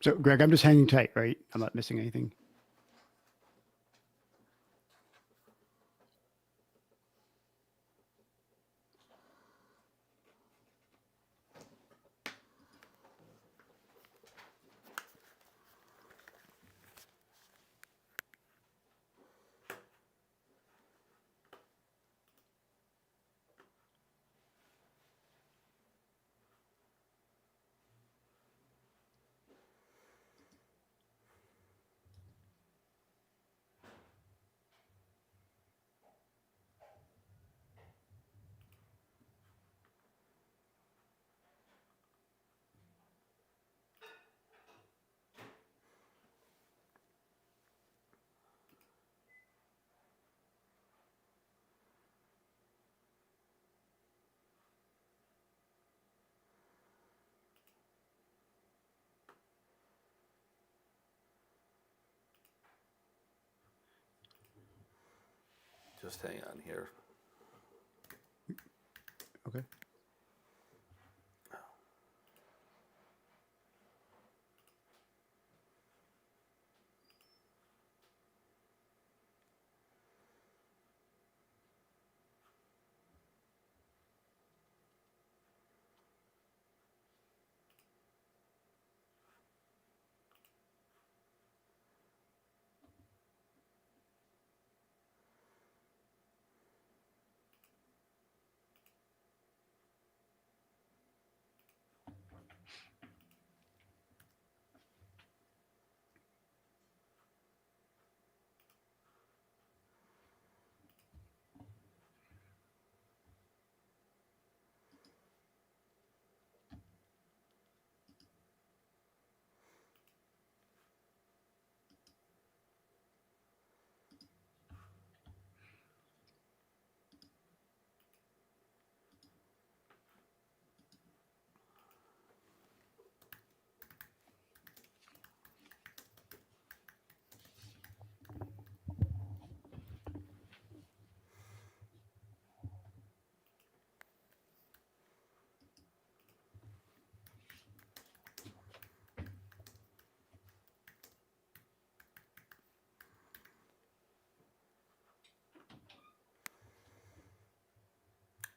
So, Greg, I'm just hanging tight, right? I'm not missing anything. Just hang on here. Okay.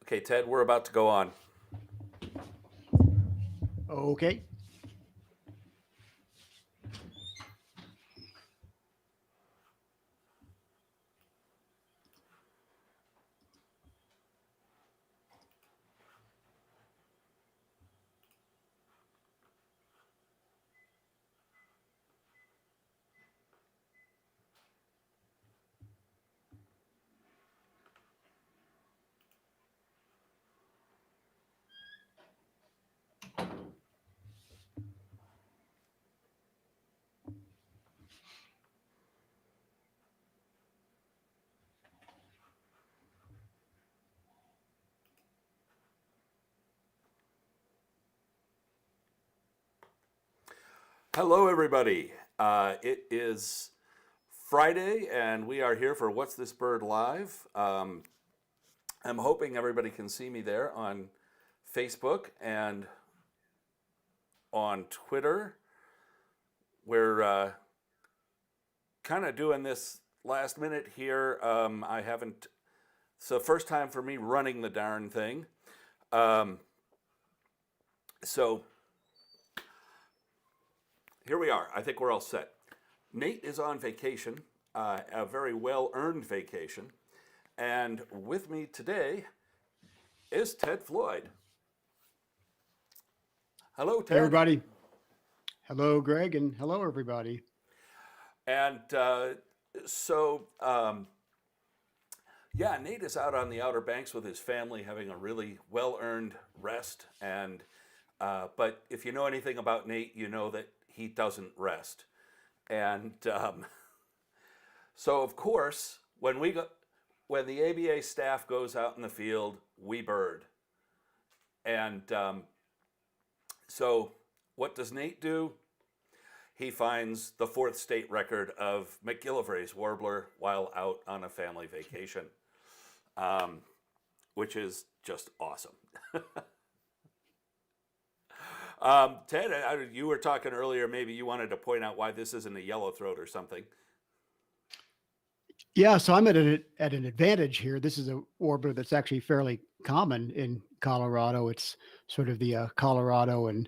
Okay, Ted, we're about to go on. Okay. Hello, everybody. It is Friday, and we are here for What's This Bird Live. I'm hoping everybody can see me there on Facebook and on Twitter. We're kind of doing this last minute here. I haven't, it's the first time for me running the darn thing. Um, so here we are. I think we're all set. Nate is on vacation, a very well earned vacation. And with me today is Ted Floyd. Hello, Hey, Ted. everybody. Hello, Greg, and hello, everybody. And so, yeah, Nate is out on the Outer Banks with his family having a really well earned rest. And but if you know anything about Nate, you know that he doesn't rest. And so, of course, when the ABA staff goes out in the field, we bird. And so, what does Nate do? He finds the fourth state record of McGillivray's warbler while out on a family vacation, which is just awesome. Ted, you were talking earlier. Maybe you wanted to point out why this isn't a yellowthroat or something. Yeah, so I'm at an advantage here. This is a warbler that's actually fairly common in Colorado. It's sort of the Colorado and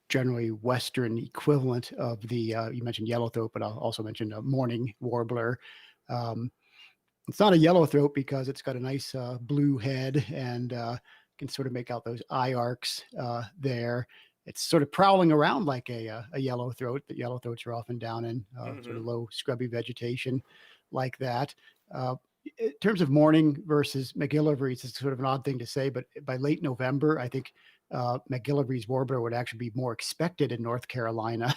generally Western equivalent of the you mentioned yellowthroat, but I'll also mention a mourning warbler. Um, it's not a yellowthroat because it's got a nice blue head and can sort of make out those eye arcs there. It's sort of prowling around like a yellowthroat. The yellowthroats are often down in sort Mm-hmm. of low scrubby vegetation like that. Uh, in terms of mourning versus McGillivrays, it's sort of an odd thing to say, but by late November, I think McGillivrays warbler would actually be more expected in North Carolina,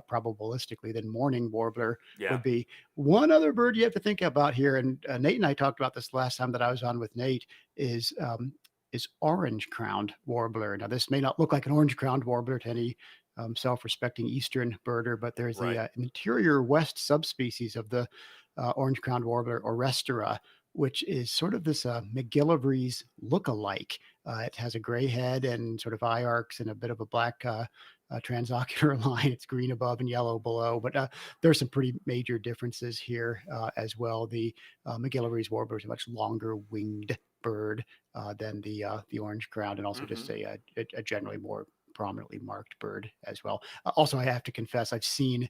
probabilistically, than mourning warbler Yeah. would be. One other bird you have to think about here, and Nate and I talked about this last time that I was on with Nate, is orange-crowned warbler. Now, this may not look like an orange-crowned warbler to any self-respecting eastern birder, but there's the Right. interior west subspecies of the orange-crowned warbler, Orestra, which is sort of this McGillivrays look-alike. It has a gray head and sort of eye arcs and a bit of a black transocular line. It's green above and yellow below, but there's some pretty major differences here as well. The McGillivrays warbler is a much longer winged bird than the orange crowned, and also Mm-hmm. just a generally more prominently marked bird as well. Also, I have to confess, I've seen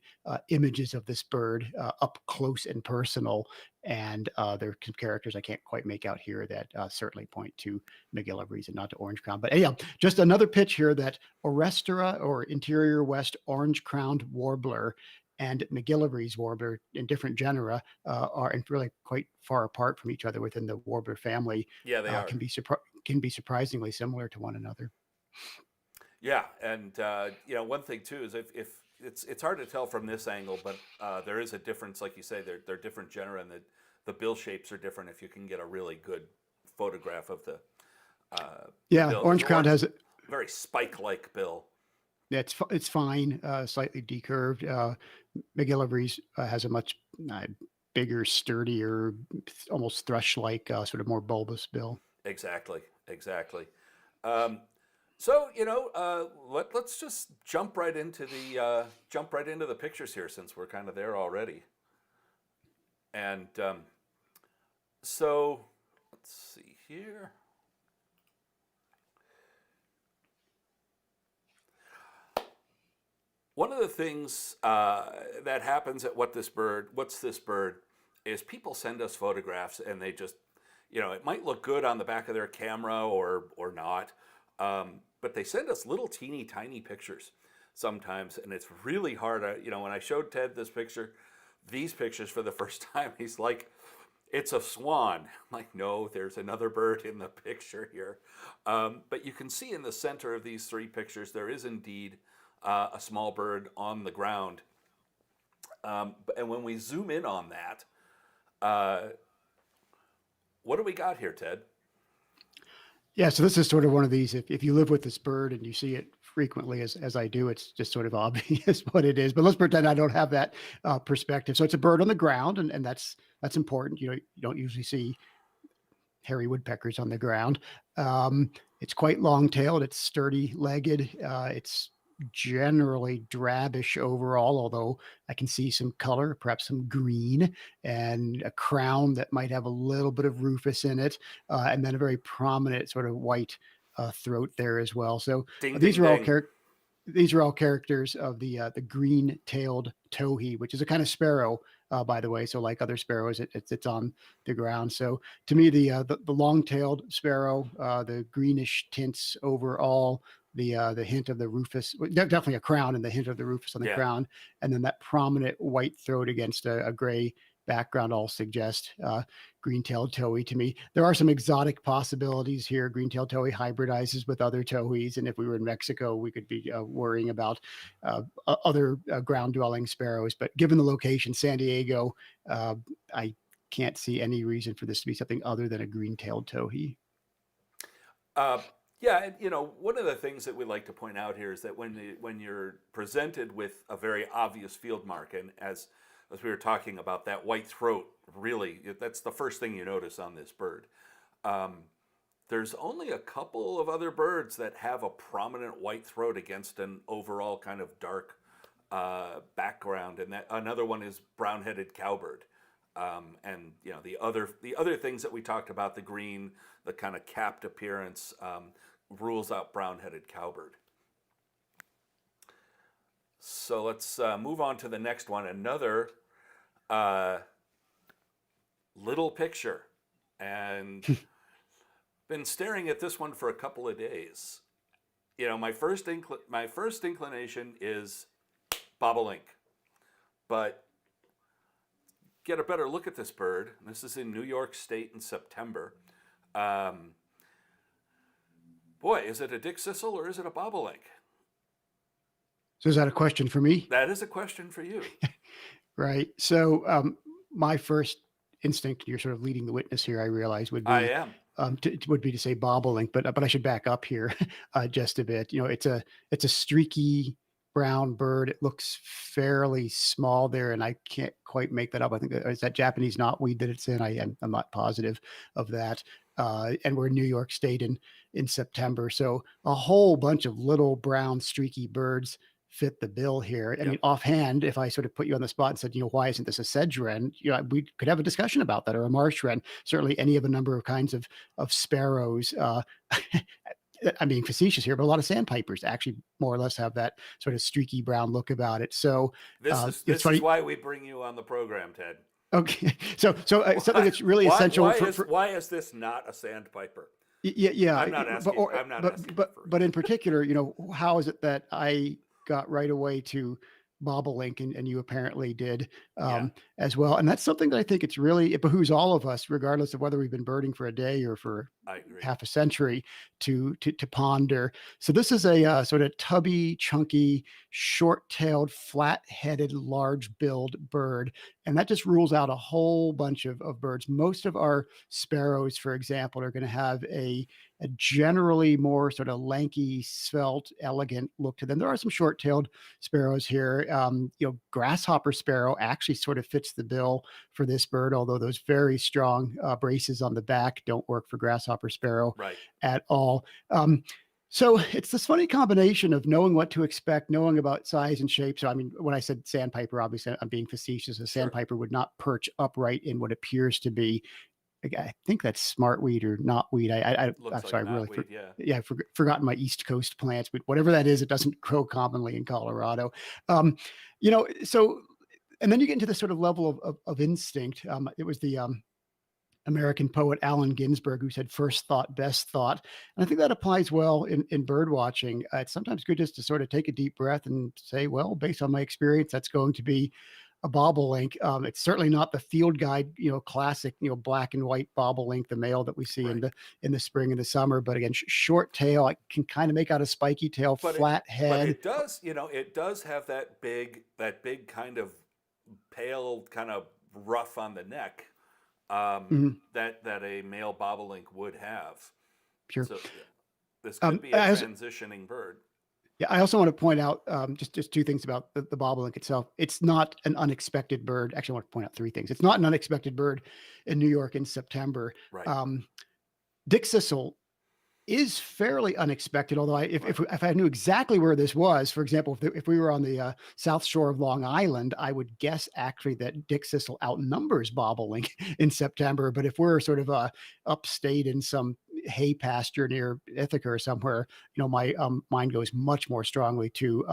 images of this bird up close and personal, and there are some characters I can't quite make out here that certainly point to McGillivrays and not to orange crown. But yeah, just another pitch here that Orestra or interior west orange crowned warbler and McGillivrays warbler in different genera are and really quite far apart from each other within the warbler family. Yeah, they are. Can be surprisingly similar to one another. Yeah, and one thing too is if it's hard to tell from this angle, but there is a difference, like you say, they're different genera, and the bill shapes are different. If you can get a really good photograph of the Yeah, bill, because orange crowned has very spike-like bill. yeah, it's fine, slightly decurved. McGillivrays has a much uh, bigger, sturdier, almost thrush-like, sort of more bulbous bill. Exactly, exactly. Um, so let's just jump right into the pictures here since we're kind of there already. And so let's see here. One of the things that happens at what's this bird, is people send us photographs and they just, it might look good on the back of their camera or not, but they send us little teeny tiny pictures sometimes, and it's really hard. When I showed Ted these pictures for the first time, he's like, "It's a swan." I'm like, "No, there's another bird in the picture here." But you can see in the center of these three pictures, there is indeed a small bird on the ground. And when we zoom in on that, what do we got here, Ted? Yeah, so this is sort of one of these. If you live with this bird and you see it frequently, as I do, it's just sort of obvious what it is. But let's pretend I don't have that perspective. So it's a bird on the ground, and that's important. You don't usually see hairy woodpeckers on the ground. It's quite long-tailed. It's sturdy-legged. It's generally drabish overall, although I can see some color, perhaps some green, and a crown that might have a little bit of rufous in it, and then a very prominent sort of white throat there as well. So Ding, these ding, are all ding. characters. These are all characters of the green-tailed towhee, which is a kind of sparrow, by the way. So, like other sparrows, it's on the ground. So, to me, the long-tailed sparrow, the greenish tints overall, the hint of the rufous, definitely a crown, and the hint of the rufous on the Yeah. crown, and then that prominent white throat against a gray background all suggest green-tailed towhee to me. There are some exotic possibilities here. Green-tailed towhee hybridizes with other towhees, and if we were in Mexico, we could be worrying about other ground-dwelling sparrows. But given the location, San Diego, I can't see any reason for this to be something other than a green-tailed towhee. Uh, yeah, and one of the things that we like to point out here is that when you're presented with a very obvious field mark, and as we were talking about, that white throat, really, that's the first thing you notice on this bird. Um, There's only a couple of other birds that have a prominent white throat against an overall kind of dark background, and that another one is brown-headed cowbird. And the other things that we talked about, the green, the kind of capped appearance, rules out brown-headed cowbird. So let's move on to the next one. Another little picture, and been staring at this one for a couple of days. My first inclination is bobolink, but get a better look at this bird. This is in New York State in September. Boy, is it a Dickcissel or is it a bobolink? So is that a question for me? That is a question for you. Right. So my first instinct, you're sort of leading the witness here, I realize, would be I am. would be to say bobolink, but I should back up here just a bit. It's a streaky brown bird. It looks fairly small there, and I can't quite make that up. I think it's that Japanese knotweed that it's in. I'm not positive of that. And we're in New York State in September, so a whole bunch of little brown streaky birds fit the bill here. I mean, offhand, if I sort of put you on the spot and said, why isn't this a sedge wren? We could have a discussion about that, or a marsh wren. Certainly, any of a number of kinds of sparrows. I'm being facetious here, but a lot of sandpipers actually more or less have that sort of streaky brown look about it. So this is why we bring you on the program, Ted. Okay, so something that's really essential. Why is this not a sandpiper? Yeah. I'm not asking. But in particular, how is it that I got right away to bobolink and you apparently did as well? And that's something that I think it behooves all of us, regardless of whether we've been birding for a day or for half a century, to ponder. So this is a sort of tubby, chunky, short-tailed, flat-headed, large-billed bird. And that just rules out a whole bunch of birds. Most of our sparrows, for example, are going to have a generally more sort of lanky, svelte, elegant look to them. There are some short-tailed sparrows here. Grasshopper sparrow actually sort of fits the bill for this bird, although those very strong braces on the back don't work for grasshopper sparrow at all. So it's this funny combination of knowing what to expect, knowing about size and shape. So, I mean, when I said sandpiper, obviously I'm being facetious. A sandpiper would not perch upright in what appears to be, I think that's smartweed or knotweed. I'm sorry, I've forgotten my East Coast plants, but whatever that is, it doesn't grow commonly in Colorado. So, and then you get into this sort of level of instinct. It was the American poet Allen Ginsberg who said, "First thought, best thought." And I think that applies well in bird watching. It's sometimes good just to sort of take a deep breath and say, well, based on my experience, that's going to be a bobolink. It's certainly not the field guide, classic, black and white bobolink, the male that we see in the spring and the summer. But again, short tail, I can kind of make out a spiky tail, flat head. But it does have that big kind of pale, kind of rough on the neck that a male bobolink would have. Sure. So this could be a transitioning bird. Yeah, I also want to point out just two things about the bobolink itself. It's not an unexpected bird. Actually, I want to point out three things. It's not an unexpected bird in New York in September. Right. Dickcissel is fairly unexpected, although if I knew exactly where this was, for example, if we were on the south shore of Long Island, I would guess actually that Dickcissel outnumbers bobolink in September. But if we're sort of upstate in some hay pasture near Ithaca or somewhere, my mind goes much more strongly to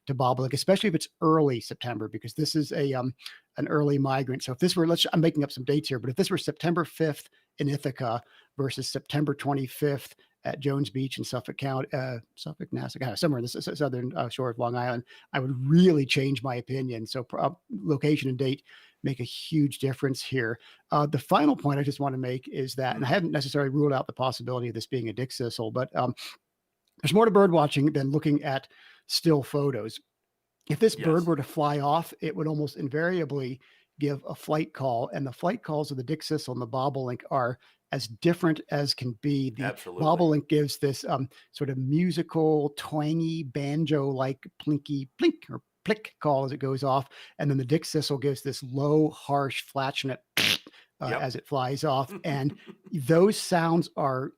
bobolink, especially if it's early September, because this is an early migrant. So if this were, I'm making up some dates here, but if this were September 5th in Ithaca versus September 25th at Jones Beach in Suffolk County, Nassau, somewhere in the southern shore of Long Island, I would really change my opinion. So location and date make a huge difference here. The final point I just want to make is that, and I haven't necessarily ruled out the possibility of this being a Dickcissel, but there's more to bird watching than looking at still photos. If this bird were to fly off, it would almost invariably give a flight call, and the flight calls of the Dickcissel and the bobolink are as different as can be. The bobolink gives this sort of musical, twangy, banjo-like plinky plink or plick call as it goes off, and then the Dickcissel gives this low, harsh, flatulent as it flies off, and those sounds are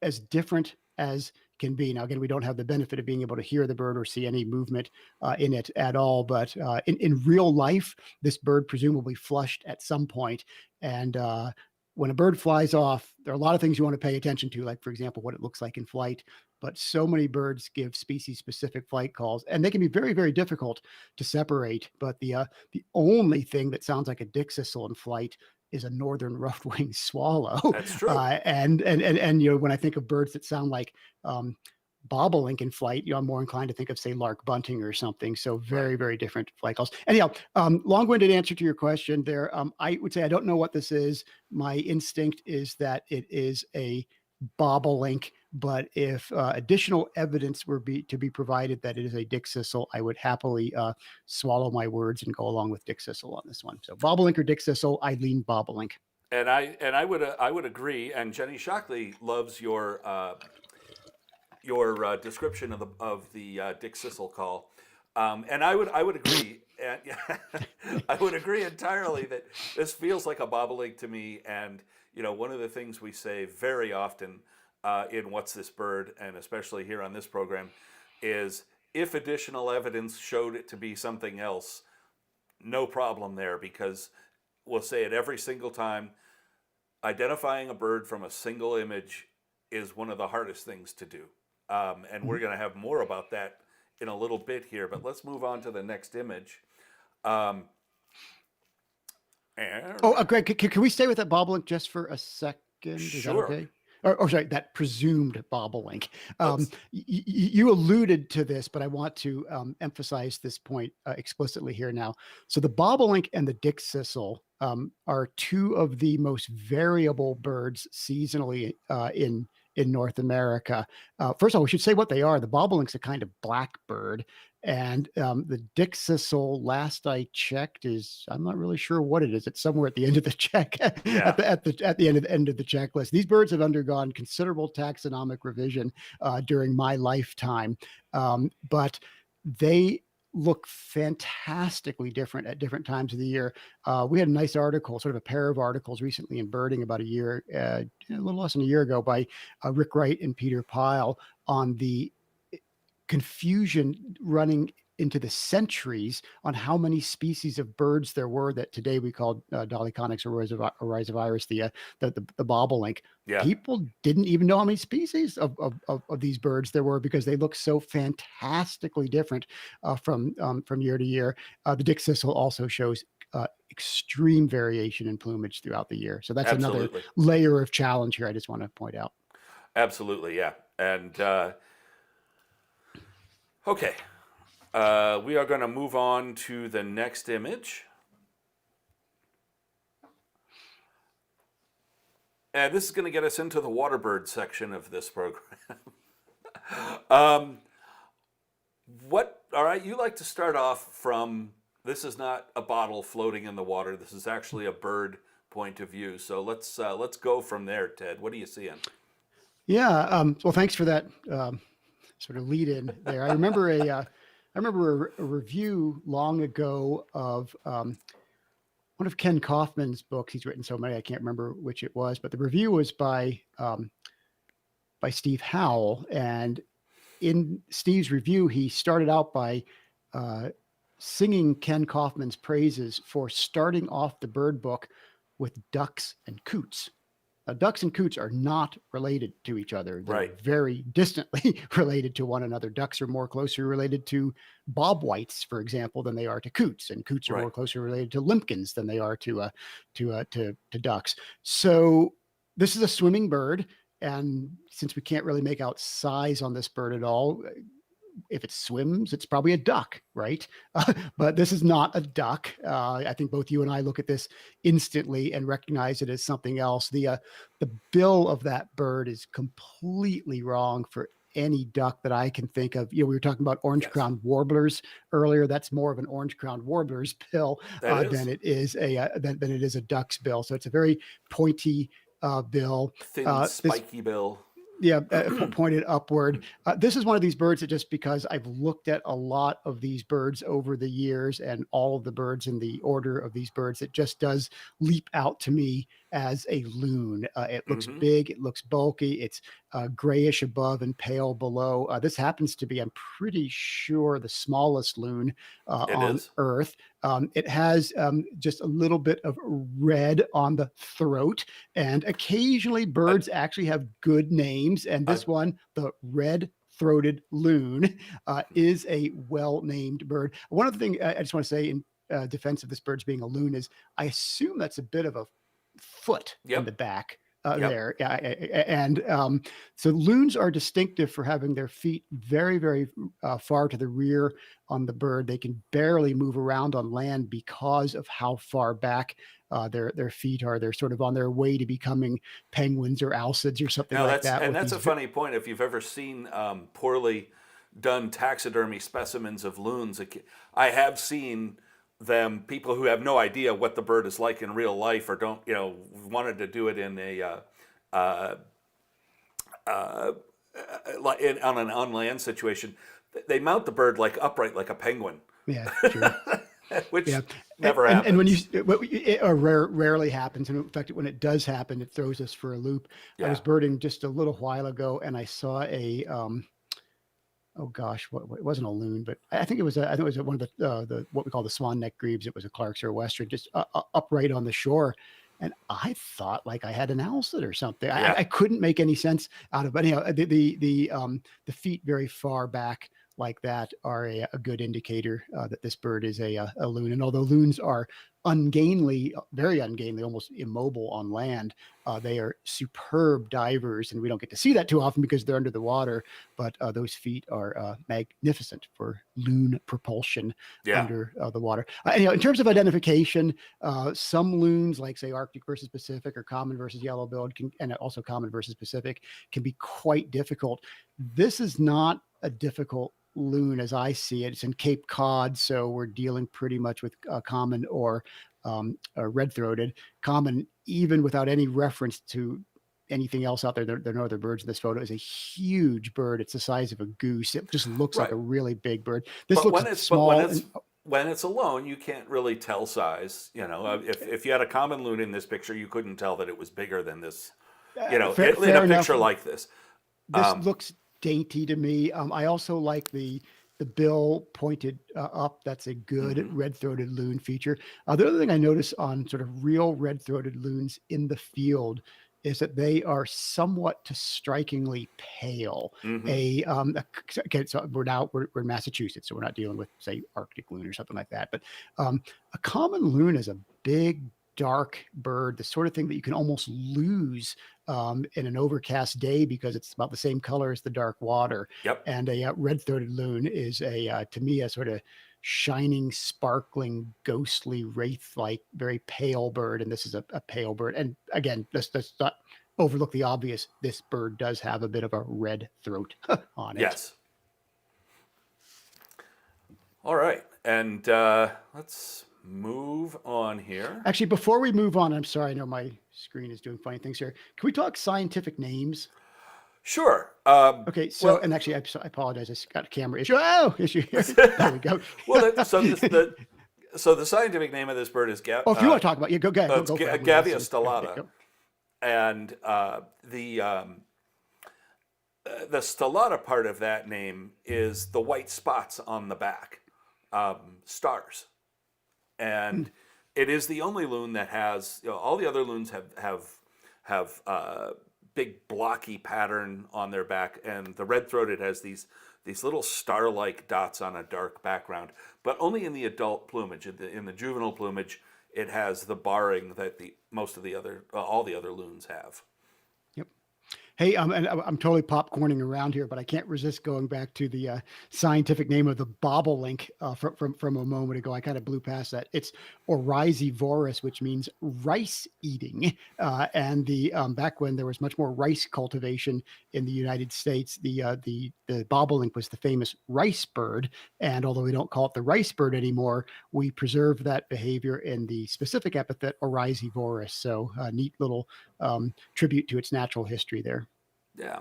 as different as can be. Now, again, we don't have the benefit of being able to hear the bird or see any movement in it at all. But in real life, this bird presumably flushed at some point. And when a bird flies off, there are a lot of things you want to pay attention to, like, for example, what it looks like in flight. But so many birds give species-specific flight calls, and they can be very, very difficult to separate. But the only thing that sounds like a Dickcissel in flight is a northern rough-winged swallow. That's true. And when I think of birds that sound like bobolink in flight, I'm more inclined to think of, say, lark bunting or something. So Right. very, very different flight calls. Anyhow, long-winded answer to your question there. I would say I don't know what this is. My instinct is that it is a bobolink, but if additional evidence were to be provided that it is a Dickcissel, I would happily swallow my words and go along with Dickcissel on this one. So bobolink or Dickcissel, I lean bobolink. And I would agree. And Jenny Shockley loves your description of the Dickcissel call. And I would agree. And I would agree entirely that this feels like a bobolink to me. And one of the things we say very often in What's This Bird, and especially here on this program, is if additional evidence showed it to be something else, no problem there, because we'll say it every single time. Identifying a bird from a single image is one of the hardest things to do. And we're going to have more about that in a little bit here, but let's move on to the next image. Greg, can we stay with that bobolink just for a second? Is Sure. that okay? Or sorry, that presumed bobolink. You alluded to this, but I want to emphasize this point explicitly here now. So the bobolink and the Dickcissel are two of the most variable birds seasonally in North America. First of all, we should say what they are. The bobolink's a kind of blackbird, and the Dickcissel, last I checked, I'm not really sure what it is. It's somewhere at the end of the check, Yeah. at the end of the checklist. These birds have undergone considerable taxonomic revision during my lifetime, but they look fantastically different at different times of the year. We had a nice article, sort of a pair of articles recently in Birding about a little less than a year ago, by Rick Wright and Peter Pyle on the confusion running into the centuries on how many species of birds there were that today we call Dolichonyx oryzovirus, the bobolink. Yeah. People didn't even know how many species of these birds there were because they look so fantastically different from year to year. The Dickcissel also shows extreme variation in plumage throughout the year. So that's Absolutely. another layer of challenge here I just want to point out. Absolutely, yeah. And okay. We are going to move on to the next image. And this is going to get us into the waterbird section of this program. All right, you like to start off from, this is not a bottle floating in the water. This is actually a bird point of view. So let's go from there, Ted. What are you seeing? Yeah, well, thanks for that sort of lead in there. I remember a review long ago of one of Ken Kaufman's books. He's written so many, I can't remember which it was, but the review was by Steve Howell. And in Steve's review, he started out by singing Ken Kaufman's praises for starting off the bird book with ducks and coots. Now, ducks and coots are not related to each other. They're Right. very distantly related to one another. Ducks are more closely related to bobwhites, for example, than they are to coots, and coots are Right. more closely related to limpkins than they are to ducks. So this is a swimming bird, and since we can't really make out size on this bird at all, if it swims, it's probably a duck, right? But this is not a duck. I think both you and I look at this instantly and recognize it as something else. The bill of that bird is completely wrong for any duck that I can think of. We were talking about orange-crowned warblers earlier. That's more of an orange-crowned warbler's bill than it is a duck's bill. So it's a very pointy bill. Thin, spiky bill. Yeah, pointed upward. This is one of these birds that, just because I've looked at a lot of these birds over the years and all of the birds in the order of these birds, it just does leap out to me as a loon. It looks Hmm. big, it looks bulky, it's grayish above and pale below. This happens to be, I'm pretty sure, the smallest loon It on is. Earth. It has just a little bit of red on the throat, and occasionally A, birds actually have good names. And a, this one, the red throated loon, is a well named bird. One other thing I just want to say in defense of this bird's being a loon is I assume that's a bit of a foot in the yep. back Yep. there. Yeah, and so loons are distinctive for having their feet very, very far to the rear on the bird. They can barely move around on land because of how far back their feet are. They're sort of on their way to becoming penguins or alcids or something Now like that. and With that's these, a funny point. If you've ever seen poorly done taxidermy specimens of loons, I have seen them. People who have no idea what the bird is like in real life, or don't, wanted to do it in a uh, uh, on an on land situation. They mount the bird like upright, like a penguin, yeah, sure. which Yeah, never and when you happens. it rarely happens, and in fact, when it does happen, it throws us for a loop. I Yeah. was birding just a little while ago, and I saw a oh gosh, what it wasn't a loon, but I think it was I think it was one of the what we call the swan neck grebes. It was a Clark's or a Western, just upright on the shore. And I thought like I had an owlet or something. Yeah. I couldn't make any sense out of it. Anyhow, the feet very far back like that are a good indicator that this bird is a loon. And although loons are ungainly, very ungainly, almost immobile on land, they are superb divers, and we don't get to see that too often because they're under the water. But those feet are magnificent for loon propulsion Yeah. under the water. In terms of identification, some loons, like say Arctic versus Pacific or common versus yellow-billed, and also common versus Pacific, can be quite difficult. This is not a difficult loon as I see it. It's in Cape Cod, so we're dealing pretty much with common or red-throated. Common, even without any reference to anything else out there. There are no other birds in this photo. Is a huge bird. It's the size of a goose. It just looks like Right. a really big bird. This But looks when it's but small and when it's alone, you can't really tell size. If you had a common loon in this picture, you couldn't tell that it was bigger than this. In a fair enough. picture like this. This Um, looks dainty to me. I also like the bill pointed up. That's a good mhm. red-throated loon feature. The other thing I notice on sort of real red-throated loons in the field is that they are somewhat to strikingly pale. Mhm. Okay, so we're in Massachusetts, so we're not dealing with say Arctic loon or something like that. But a common loon is a big, dark bird, the sort of thing that you can almost lose in an overcast day because it's about the same color as the dark water. Yep. And a red-throated loon is to me, a sort of shining, sparkling, ghostly, wraith-like, very pale bird. And this is a pale bird. And again, let's not overlook the obvious. This bird does have a bit of a red throat on it. Yes. All right. And let's move on here. Actually, before we move on, I'm sorry, I know my screen is doing funny things here. Can we talk scientific names? Sure. Okay, so Well, and actually, I apologize. I just got a camera issue. Oh, issue here. There we go. so the scientific name of this bird is Oh, if you want to talk about, yeah, go ahead, it's go for it. Gavia Listen. Okay, stellata, go. and the stellata part of that name is the white spots on the back, stars, Hmm. and it is the only loon that has. All the other loons have big blocky pattern on their back, and the red-throated has these little star-like dots on a dark background, but only in the adult plumage. In the juvenile plumage, it has the barring that the most of the other all the other loons have. Yep. Hey, and I'm totally popcorning around here, but I can't resist going back to the scientific name of the bobolink from a moment ago. I kind of blew past that. It's Oryzivorus, which means rice eating. And the back when there was much more rice cultivation in the United States, the bobolink was the famous rice bird. And although we don't call it the rice bird anymore, we preserve that behavior in the specific epithet Oryzivorus. So neat little tribute to its natural history there. Yeah.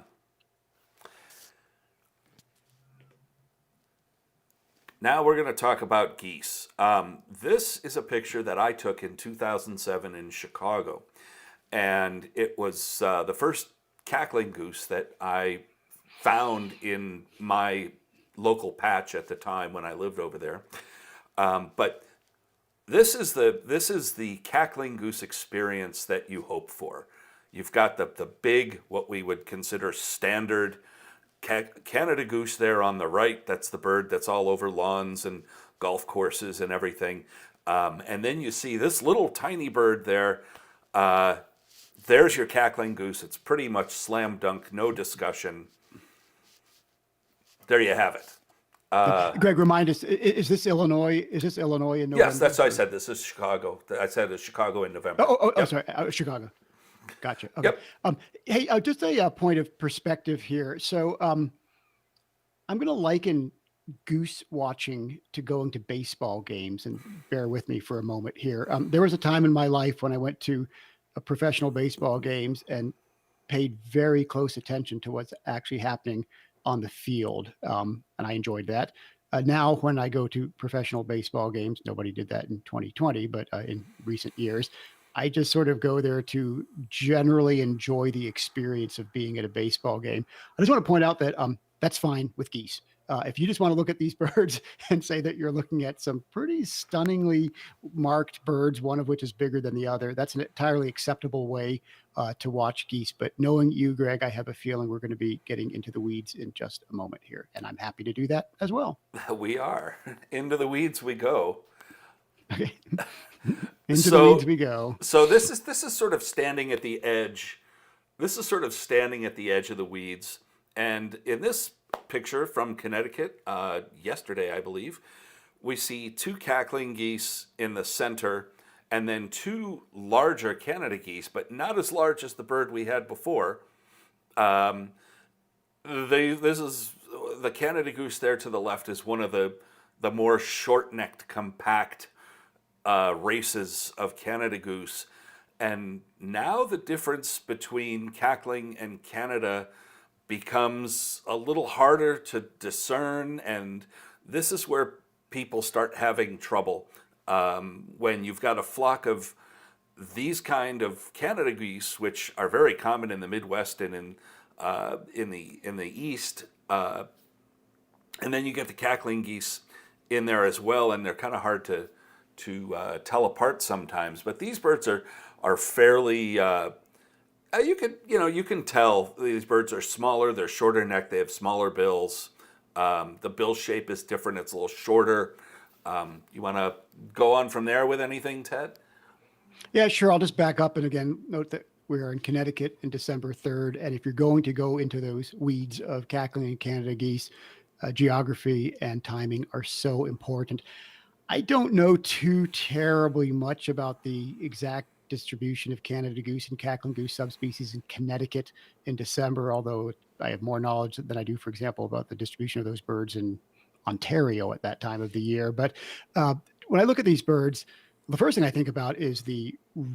Now we're going to talk about geese. This is a picture that I took in 2007 in Chicago. and it was the first cackling goose that I found in my local patch at the time when I lived over there. But this is the cackling goose experience that you hope for. You've got the big, what we would consider standard Canada goose there on the right. That's the bird that's all over lawns and golf courses and everything. And then you see this little tiny bird there. There's your cackling goose. It's pretty much slam dunk, no discussion. There you have it. Greg, remind us, is this Illinois? Is this Illinois in November? Yes, that's what I said. This is Chicago. I said it's Chicago in November. Oh, sorry, Chicago. Gotcha. Okay. Yep. Hey, just a point of perspective here. So I'm going to liken goose watching to going to baseball games, and bear with me for a moment here. There was a time in my life when I went to professional baseball games and paid very close attention to what's actually happening on the field, and I enjoyed that. Now, when I go to professional baseball games, nobody did that in 2020, but in recent years, I just sort of go there to generally enjoy the experience of being at a baseball game. I just want to point out that that's fine with geese. If you just want to look at these birds and say that you're looking at some pretty stunningly marked birds, one of which is bigger than the other, that's an entirely acceptable way to watch geese. But knowing you, Greg, I have a feeling we're going to be getting into the weeds in just a moment here, and I'm happy to do that as well. We are. Into the weeds we go. Okay. Into the weeds we go. So this is sort of standing at the edge. This is sort of standing at the edge of the weeds. And in this picture from Connecticut, yesterday, I believe, we see two cackling geese in the center, and then two larger Canada geese, but not as large as the bird we had before. This is the Canada goose there to the left is one of the more short-necked, compact races of Canada goose. And now the difference between cackling and Canada becomes a little harder to discern, and this is where people start having trouble. When you've got a flock of these kind of Canada geese, which are very common in the Midwest and in the East, and then you get the cackling geese in there as well, and they're kind of hard to tell apart sometimes. But these birds are fairly. You can tell these birds are smaller. They're shorter neck. They have smaller bills. The bill shape is different. It's a little shorter. You want to go on from there with anything, Ted? Yeah, sure. I'll just back up and again note that we are in Connecticut in December 3rd. And if you're going to go into those weeds of cackling and Canada geese, geography and timing are so important. I don't know too terribly much about the exact distribution of Canada goose and cackling goose subspecies in Connecticut in December, although I have more knowledge than I do, for example, about the distribution of those birds in Ontario at that time of the year. But when I look at these birds, the first thing I think about is the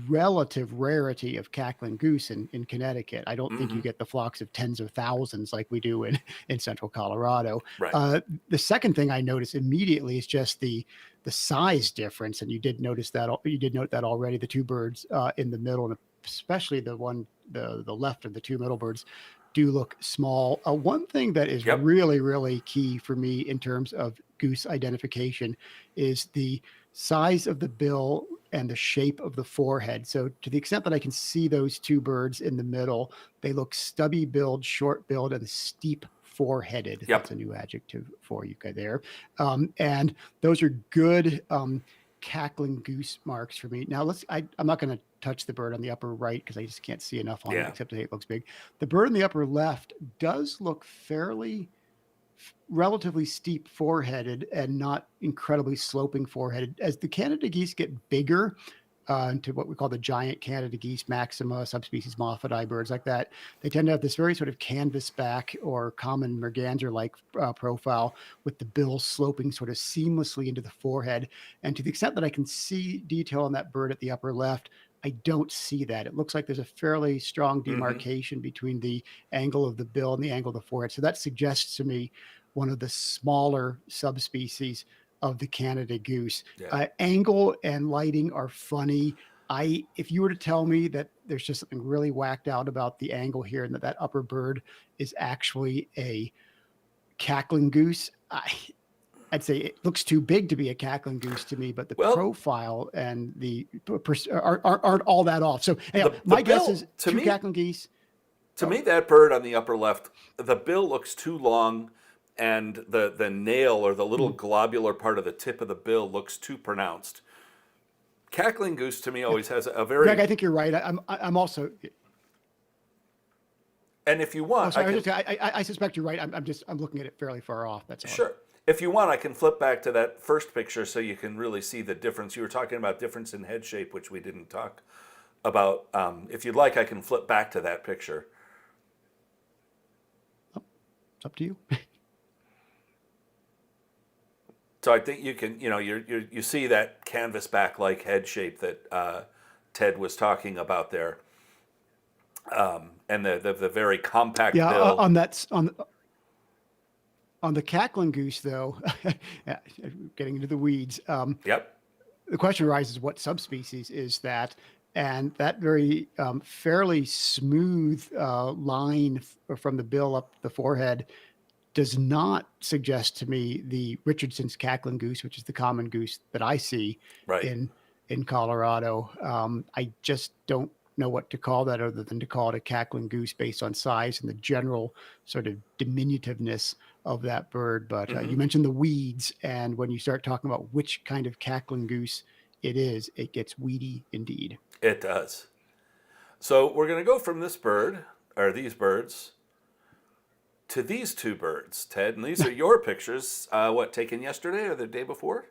relative rarity of cackling goose in Connecticut. I don't think you get the flocks of tens of thousands like we do in central Colorado. Right. The second thing I notice immediately is just the size difference, and you did note that already. The two birds in the middle, and especially the left of the two middle birds, do look small. One thing that is really, really key for me in terms of goose identification is the size of the bill and the shape of the forehead. So to the extent that I can see those two birds in the middle, they look stubby billed, short billed, and steep foreheaded. That's a new adjective for you there. And those are good cackling goose marks for me. Now I'm not going to touch the bird on the upper right because I just can't see enough on it, except to say it looks big. The bird in the upper left does look relatively steep foreheaded and not incredibly sloping foreheaded. As the Canada geese get bigger into what we call the giant Canada geese, Maxima, subspecies Moffat-eye birds like that, they tend to have this very sort of canvas back or common merganser-like profile with the bill sloping sort of seamlessly into the forehead. And to the extent that I can see detail on that bird at the upper left, I don't see that. It looks like there's a fairly strong demarcation between the angle of the bill and the angle of the forehead. So that suggests to me one of the smaller subspecies of the Canada goose. Angle and lighting are funny. if you were to tell me that there's just something really whacked out about the angle here and that upper bird is actually a cackling goose, I'd say it looks too big to be a cackling goose to me, but the Well, profile and the aren't all that off. So anyhow, the my guess bill, is to two me, cackling geese. to Oh, me, that bird on the upper left, the bill looks too long, and the nail or the little hmm. globular part of the tip of the bill looks too pronounced. Cackling goose to me Yeah. always has a Greg, very, I think you're right. I'm also. and if you Oh, want, I sorry. can, I suspect you're right. I'm looking at it fairly far off. That's all. sure. If you want, I can flip back to that first picture so you can really see the difference. You were talking about difference in head shape, which we didn't talk about. If you'd like, I can flip back to that picture. Oh, it's up to you. So I think you can, you see that canvas back like head shape that Ted was talking about there, and the very compact Yeah, bill. on the cackling goose though, yeah, getting into the weeds. Yep. The question arises: what subspecies is that? And that very fairly smooth line from the bill up the forehead does not suggest to me the Richardson's cackling goose, which is the common goose that I see Right. in Colorado. I just don't know what to call that other than to call it a cackling goose based on size and the general sort of diminutiveness of that bird. But Hmm. you mentioned the weeds, and when you start talking about which kind of cackling goose it is, it gets weedy indeed. It does. So we're going to go from this bird, or these birds, to these two birds, Ted. And these are your pictures, what, taken yesterday or the day before?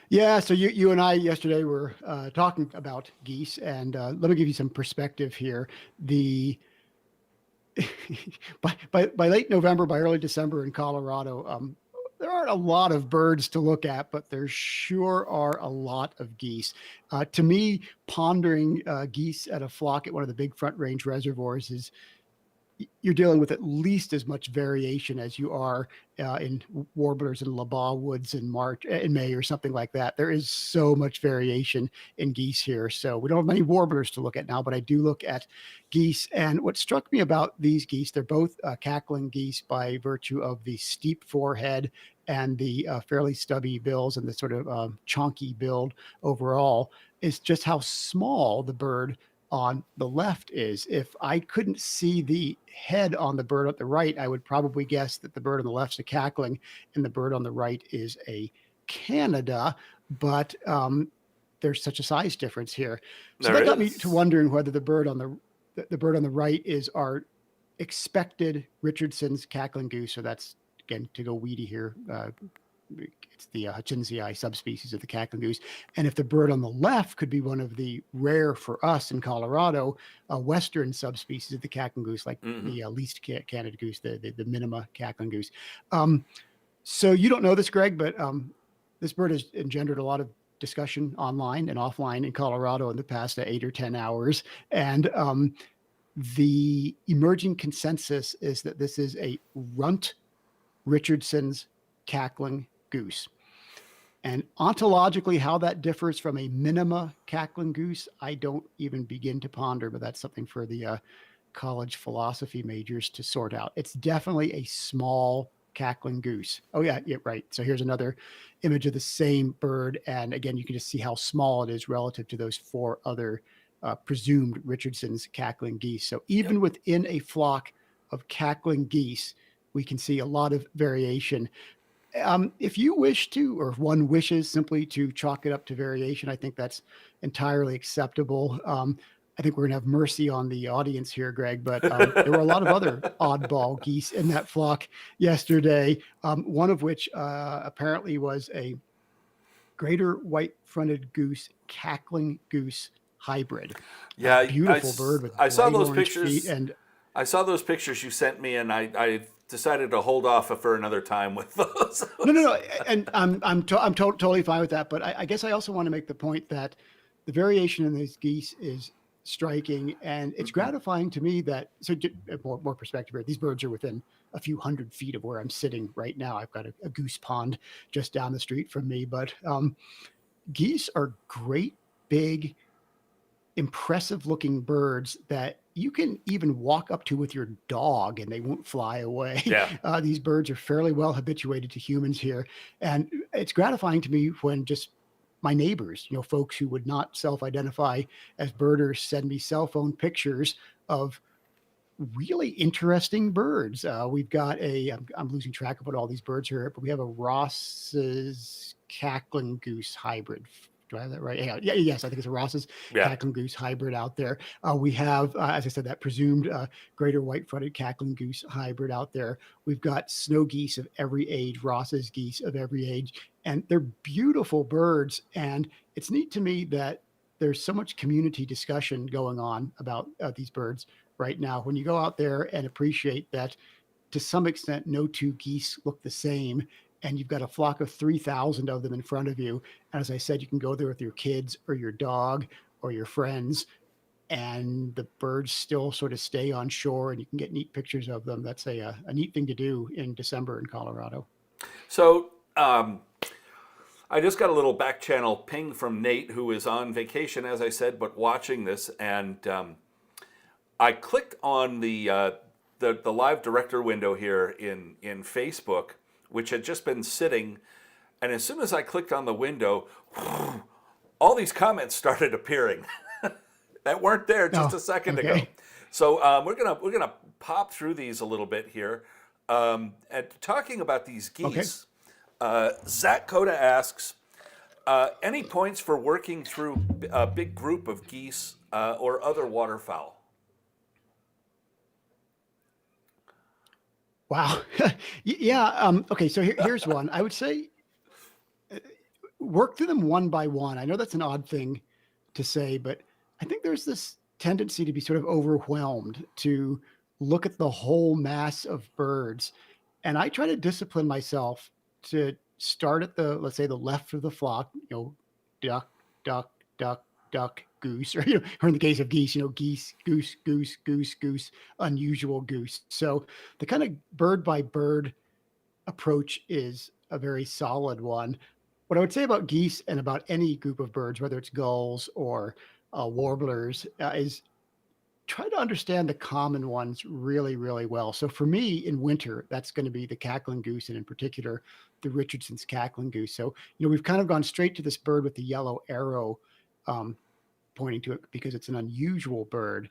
Yeah, so you and I yesterday were talking about geese, and let me give you some perspective here. The by late November, by early December in Colorado, there aren't a lot of birds to look at, but there sure are a lot of geese. To me, pondering geese at a flock at one of the big Front Range reservoirs is you're dealing with at least as much variation as you are in warblers and labaw woods in May or something like that. There is so much variation in geese here. So we don't have many warblers to look at now, but I do look at geese. And what struck me about these geese, they're both cackling geese by virtue of the steep forehead and the fairly stubby bills and the sort of chonky build overall, is just how small the bird on the left is. If I couldn't see the head on the bird at the right, I would probably guess that the bird on the left is a cackling and the bird on the right is a Canada. But there's such a size difference here. So There that got me to is. wondering whether the bird on the bird on the right is our expected Richardson's cackling goose. So that's again to go weedy here. It's the Hutchinsii subspecies of the cackling goose. And if the bird on the left could be one of the rare for us in Colorado, western subspecies of the cackling goose, like Hmm. the least Canada goose, the minima cackling goose. Um, so you don't know this, Greg, but this bird has engendered a lot of discussion online and offline in Colorado in the past 8 or 10 hours. And the emerging consensus is that this is a runt Richardson's cackling goose. And ontologically, how that differs from a minima cackling goose, I don't even begin to ponder, but that's something for the college philosophy majors to sort out. It's definitely a small cackling goose. Oh, yeah, right. So here's another image of the same bird. And again, you can just see how small it is relative to those four other presumed Richardson's cackling geese. So Yep. even within a flock of cackling geese, we can see a lot of variation. If you wish to, or if one wishes simply to chalk it up to variation, I think that's entirely acceptable. I think we're going to have mercy on the audience here, Greg, but there were a lot of other oddball geese in that flock yesterday, one of which apparently was a greater white-fronted goose, cackling goose hybrid. Yeah, Beautiful bird with I saw bright those orange feet. pictures. And I saw those pictures you sent me, and I decided to hold off for another time with those. no. And I'm totally fine with that. But I guess I also want to make the point that the variation in these geese is striking, and it's gratifying to me that more perspective here. These birds are within a few 100 feet of where I'm sitting right now. I've got a goose pond just down the street from me, but geese are great, big, impressive looking birds that you can even walk up to with your dog and they won't fly away. Yeah. These birds are fairly well habituated to humans here. And it's gratifying to me when just my neighbors, folks who would not self-identify as birders, send me cell phone pictures of really interesting birds. We've got I'm losing track of what all these birds are, but we have a Ross's cackling goose hybrid. Do I have that right? Yes, I think it's a Ross's cackling goose hybrid out there. We have, as I said, that presumed greater white-fronted cackling goose hybrid out there. We've got snow geese of every age, Ross's geese of every age, and they're beautiful birds. And it's neat to me that there's so much community discussion going on about these birds right now. When you go out there and appreciate that, to some extent, no two geese look the same, and you've got a flock of 3,000 of them in front of you. And as I said, you can go there with your kids or your dog or your friends, and the birds still sort of stay on shore, and you can get neat pictures of them. That's a neat thing to do in December in Colorado. So I just got a little back channel ping from Nate, who is on vacation, as I said, but watching this, and I clicked on the live director window here in Facebook, which had just been sitting, and as soon as I clicked on the window, all these comments started appearing that weren't there just a second ago. So we're gonna pop through these a little bit here, and talking about these geese. Zach Coda asks, any points for working through a big group of geese or other waterfowl? Wow. Yeah. Okay. So here's one. I would say work through them one by one. I know that's an odd thing to say, but I think there's this tendency to be sort of overwhelmed to look at the whole mass of birds. And I try to discipline myself to start at let's say the left of the flock, duck, duck, duck, duck, goose, or in the case of geese, geese, goose, goose, goose, goose, unusual goose. So the kind of bird by bird approach is a very solid one. What I would say about geese and about any group of birds, whether it's gulls or warblers, is try to understand the common ones really, really well. So for me in winter, that's going to be the cackling goose, and in particular, the Richardson's cackling goose. So, we've kind of gone straight to this bird with the yellow arrow pointing to it because it's an unusual bird.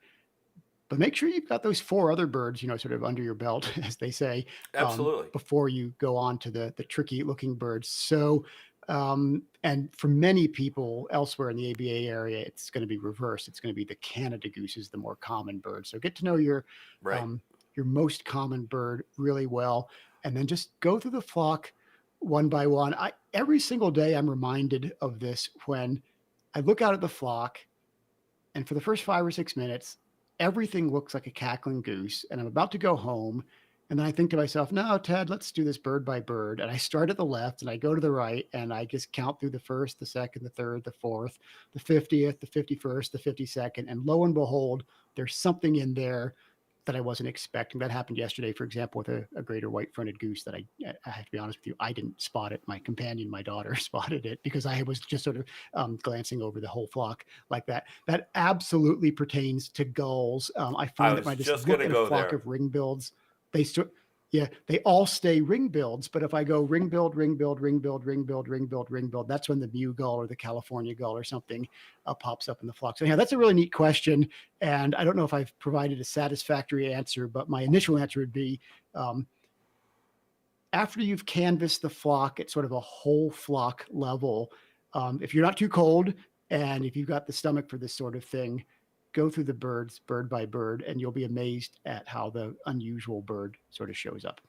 But make sure you've got those 4 other birds, sort of under your belt, as they say, Absolutely. before you go on to the tricky looking birds. So, and for many people elsewhere in the ABA area, it's going to be reversed. It's going to be the Canada goose is the more common bird. So get to know your most common bird really well, and then just go through the flock one by one. Every single day I'm reminded of this when I look out at the flock, and for the first 5 or 6 minutes, everything looks like a cackling goose, and I'm about to go home. And then I think to myself, no, Ted, let's do this bird by bird. And I start at the left and I go to the right and I just count through the first, the second, the third, the fourth, the 50th, the 51st, the 52nd. And lo and behold, there's something in there that I wasn't expecting. That happened yesterday, for example, with a greater white-fronted goose that I have to be honest with you, I didn't spot it. My companion, my daughter, spotted it because I was just sort of glancing over the whole flock like that. That absolutely pertains to gulls. I find that when I just look at a flock of ringbills, they all stay ring builds. But if I go ring build, ring build, ring build, ring build, ring build, ring build, that's when the Mew gull or the California gull or something pops up in the flock. So yeah, that's a really neat question. And I don't know if I've provided a satisfactory answer, but my initial answer would be after you've canvassed the flock at sort of a whole flock level, if you're not too cold and if you've got the stomach for this sort of thing, go through the birds bird by bird, and you'll be amazed at how the unusual bird sort of shows up.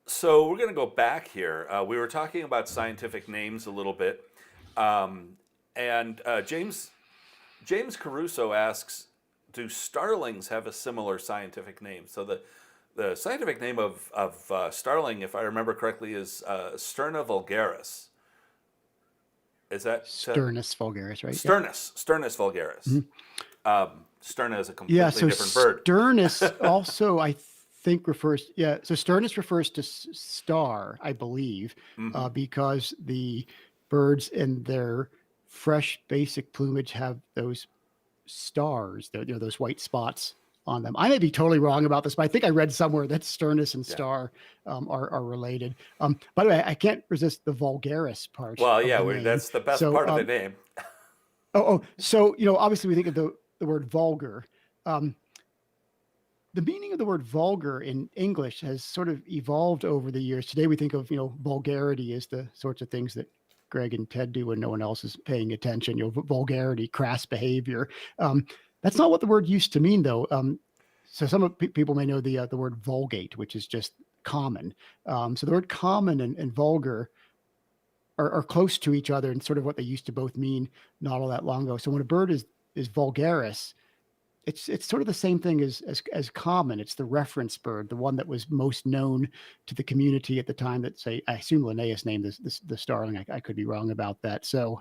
So we're going to go back here. We were talking about scientific names a little bit. And James Caruso asks, do starlings have a similar scientific name? So the scientific name of starling, if I remember correctly, is Sterna vulgaris. Is that Sturnus vulgaris, right? Sturnus vulgaris. Mm-hmm. Sterna is a completely different bird. Sturnus also, I think, refers. So Sturnus refers to star, I believe, because the birds in their fresh basic plumage have those stars, those white spots on them. I may be totally wrong about this, but I think I read somewhere that sternus and star are related. By the way, I can't resist the vulgaris part. Well, of yeah, the name. that's the best So, part of the name. So obviously we think of the word vulgar. The meaning of the word vulgar in English has sort of evolved over the years. Today we think of vulgarity as the sorts of things that Greg and Ted do when no one else is paying attention. Vulgarity, crass behavior. That's not what the word used to mean, though. So some people may know the word vulgate, which is just common. So the word common and vulgar are close to each other and sort of what they used to both mean not all that long ago. So when a bird is vulgaris, it's sort of the same thing as common. It's the reference bird, the one that was most known to the community at the time. That, say, I assume Linnaeus named the starling. I could be wrong about that. So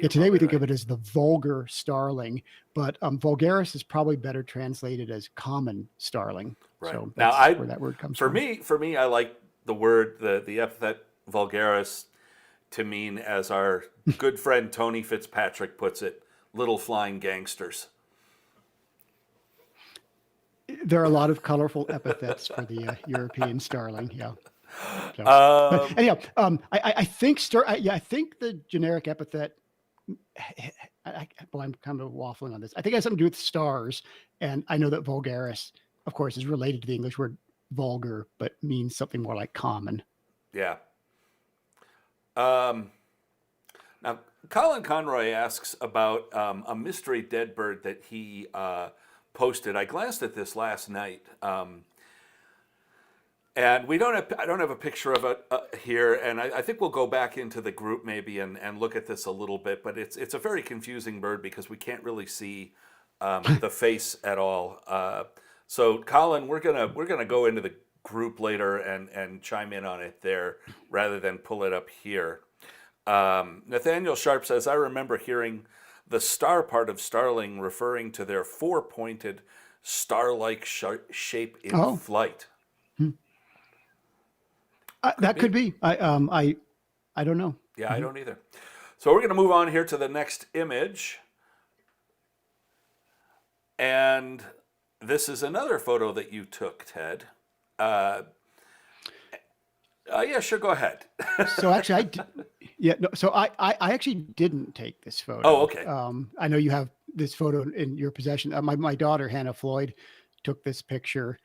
today we think of it as the vulgar starling, but vulgaris is probably better translated as common starling. Right. So that's where that word comes from. For me, I like the word, the epithet vulgaris, to mean, as our good friend Tony Fitzpatrick puts it, little flying gangsters. There are a lot of colorful epithets for the European starling. Yeah. So, but anyhow, I think I think the generic epithet. I'm kind of waffling on this. I think it has something to do with stars, and I know that vulgaris, of course, is related to the English word vulgar, but means something more like common. Yeah. Now, Colin Conroy asks about a mystery dead bird that he posted. I glanced at this last night, and I don't have a picture of it here, and I think we'll go back into the group maybe and look at this a little bit. But it's a very confusing bird because we can't really see the face at all. So, Colin, we're gonna go into the group later and chime in on it there rather than pull it up here. Nathaniel Sharp says, I remember hearing the star part of starling referring to their four-pointed star-like shape in flight. That could be. I don't know. Yeah, I don't either. So we're going to move on here to the next image. And this is another photo that you took, Ted. Yeah, sure, go ahead. So actually, I actually didn't take this photo. Oh, okay. I know you have this photo in your possession. My daughter, Hannah Floyd, took this picture,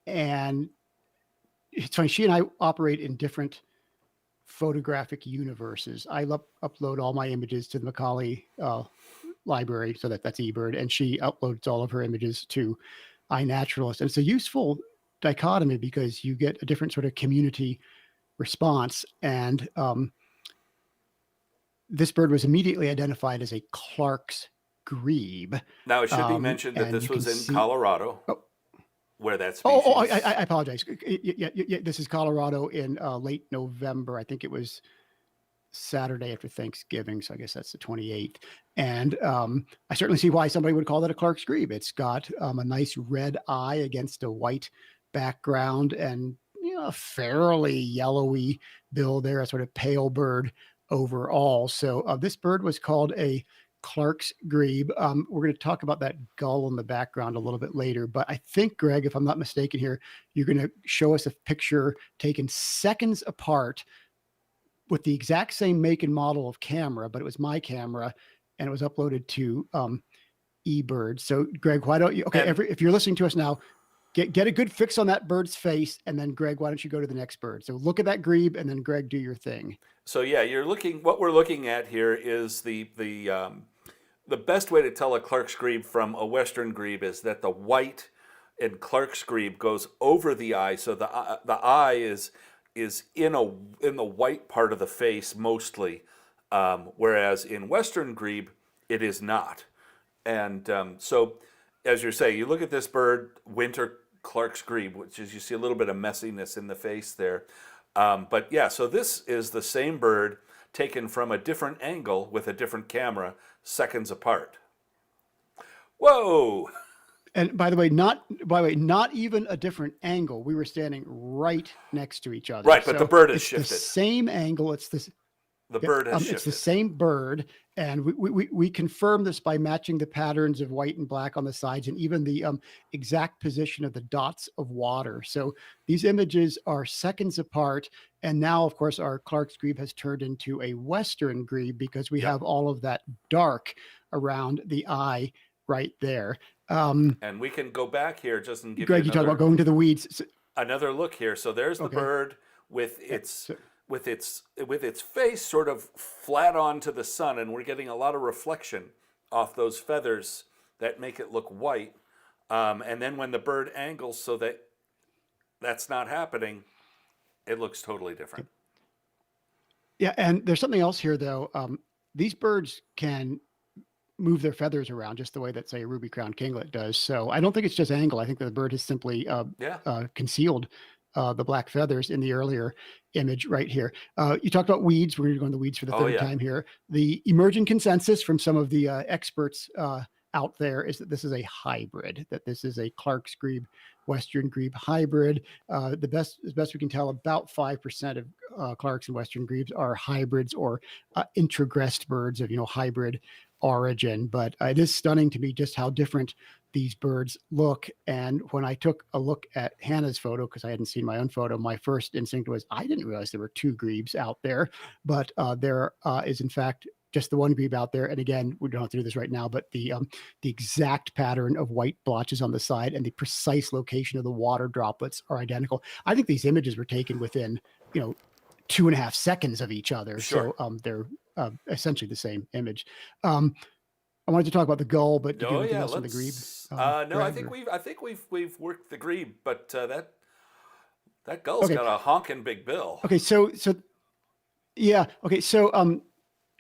and it's funny. She and I operate in different photographic universes. I upload all my images to the Macaulay library, so that's eBird, and she uploads all of her images to iNaturalist. And it's a useful dichotomy because you get a different sort of community response. And this bird was immediately identified as a Clark's grebe. Now, it should be mentioned that this was in Colorado, where that species... I apologize. Yeah, this is Colorado in late November. I think it was Saturday after Thanksgiving, so I guess that's the 28th. And I certainly see why somebody would call that a Clark's grebe. It's got a nice red eye against a white background, and a fairly yellowy bill there, a sort of pale bird overall. So this bird was called a Clark's grebe. We're going to talk about that gull in the background a little bit later, but I think, Greg, if I'm not mistaken here, you're going to show us a picture taken seconds apart with the exact same make and model of camera, but it was my camera and it was uploaded to eBird. So Greg, why don't you, if you're listening to us now, get a good fix on that bird's face, and then Greg, why don't you go to the next bird? So look at that grebe, and then Greg, do your thing. So yeah, what we're looking at here is the best way to tell a Clark's grebe from a Western grebe is that the white in Clark's grebe goes over the eye, so the eye is in the white part of the face mostly, whereas in Western grebe it is not. And so, as you're saying, you look at this bird, winter Clark's grebe, which is, you see a little bit of messiness in the face there. But yeah, so this is the same bird taken from a different angle with a different camera, seconds apart. Whoa! And by the way, not even a different angle. We were standing right next to each other. Right, but the bird is shifted. The same angle. It's this. The Yep. bird has It's the shifted. same bird, and we confirm this by matching the patterns of white and black on the sides, and even the exact position of the dots of water. So these images are seconds apart, and now, of course, our Clark's grebe has turned into a Western grebe because we Yep. have all of that dark around the eye right there. And we can go back here just and give you Greg, you talk about going to the weeds. another look here. So there's the Okay. bird with Yeah. its with its face sort of flat onto the sun, and we're getting a lot of reflection off those feathers that make it look white. And then when the bird angles so that that's not happening, it looks totally different. Yeah, and there's something else here though. These birds can move their feathers around just the way that, say, a ruby crowned kinglet does. So I don't think it's just angle. I think that the bird has simply Yeah. concealed the black feathers in the earlier image right here. You talked about weeds. We're going to go in the weeds for the Oh, third yeah. time here. The emerging consensus from some of the experts out there is that this is a hybrid, that this is a Clark's grebe, Western grebe hybrid. As best we can tell, about 5% of Clark's and Western grebes are hybrids or introgressed birds of, hybrid origin. But it is stunning to me just how different these birds look. And when I took a look at Hannah's photo, because I hadn't seen my own photo, my first instinct was I didn't realize there were two grebes out there, but there is in fact just the one grebe out there. And again, we don't have to do this right now, but the exact pattern of white blotches on the side and the precise location of the water droplets are identical. I think these images were taken within 2.5 seconds of each other. Sure. So they're essentially the same image. I wanted to talk about the gull, but did you have anything else on the grebe? No, I Greg, think we've worked the grebe, but that gull's Okay. got a honking big bill. Okay, so yeah, okay, so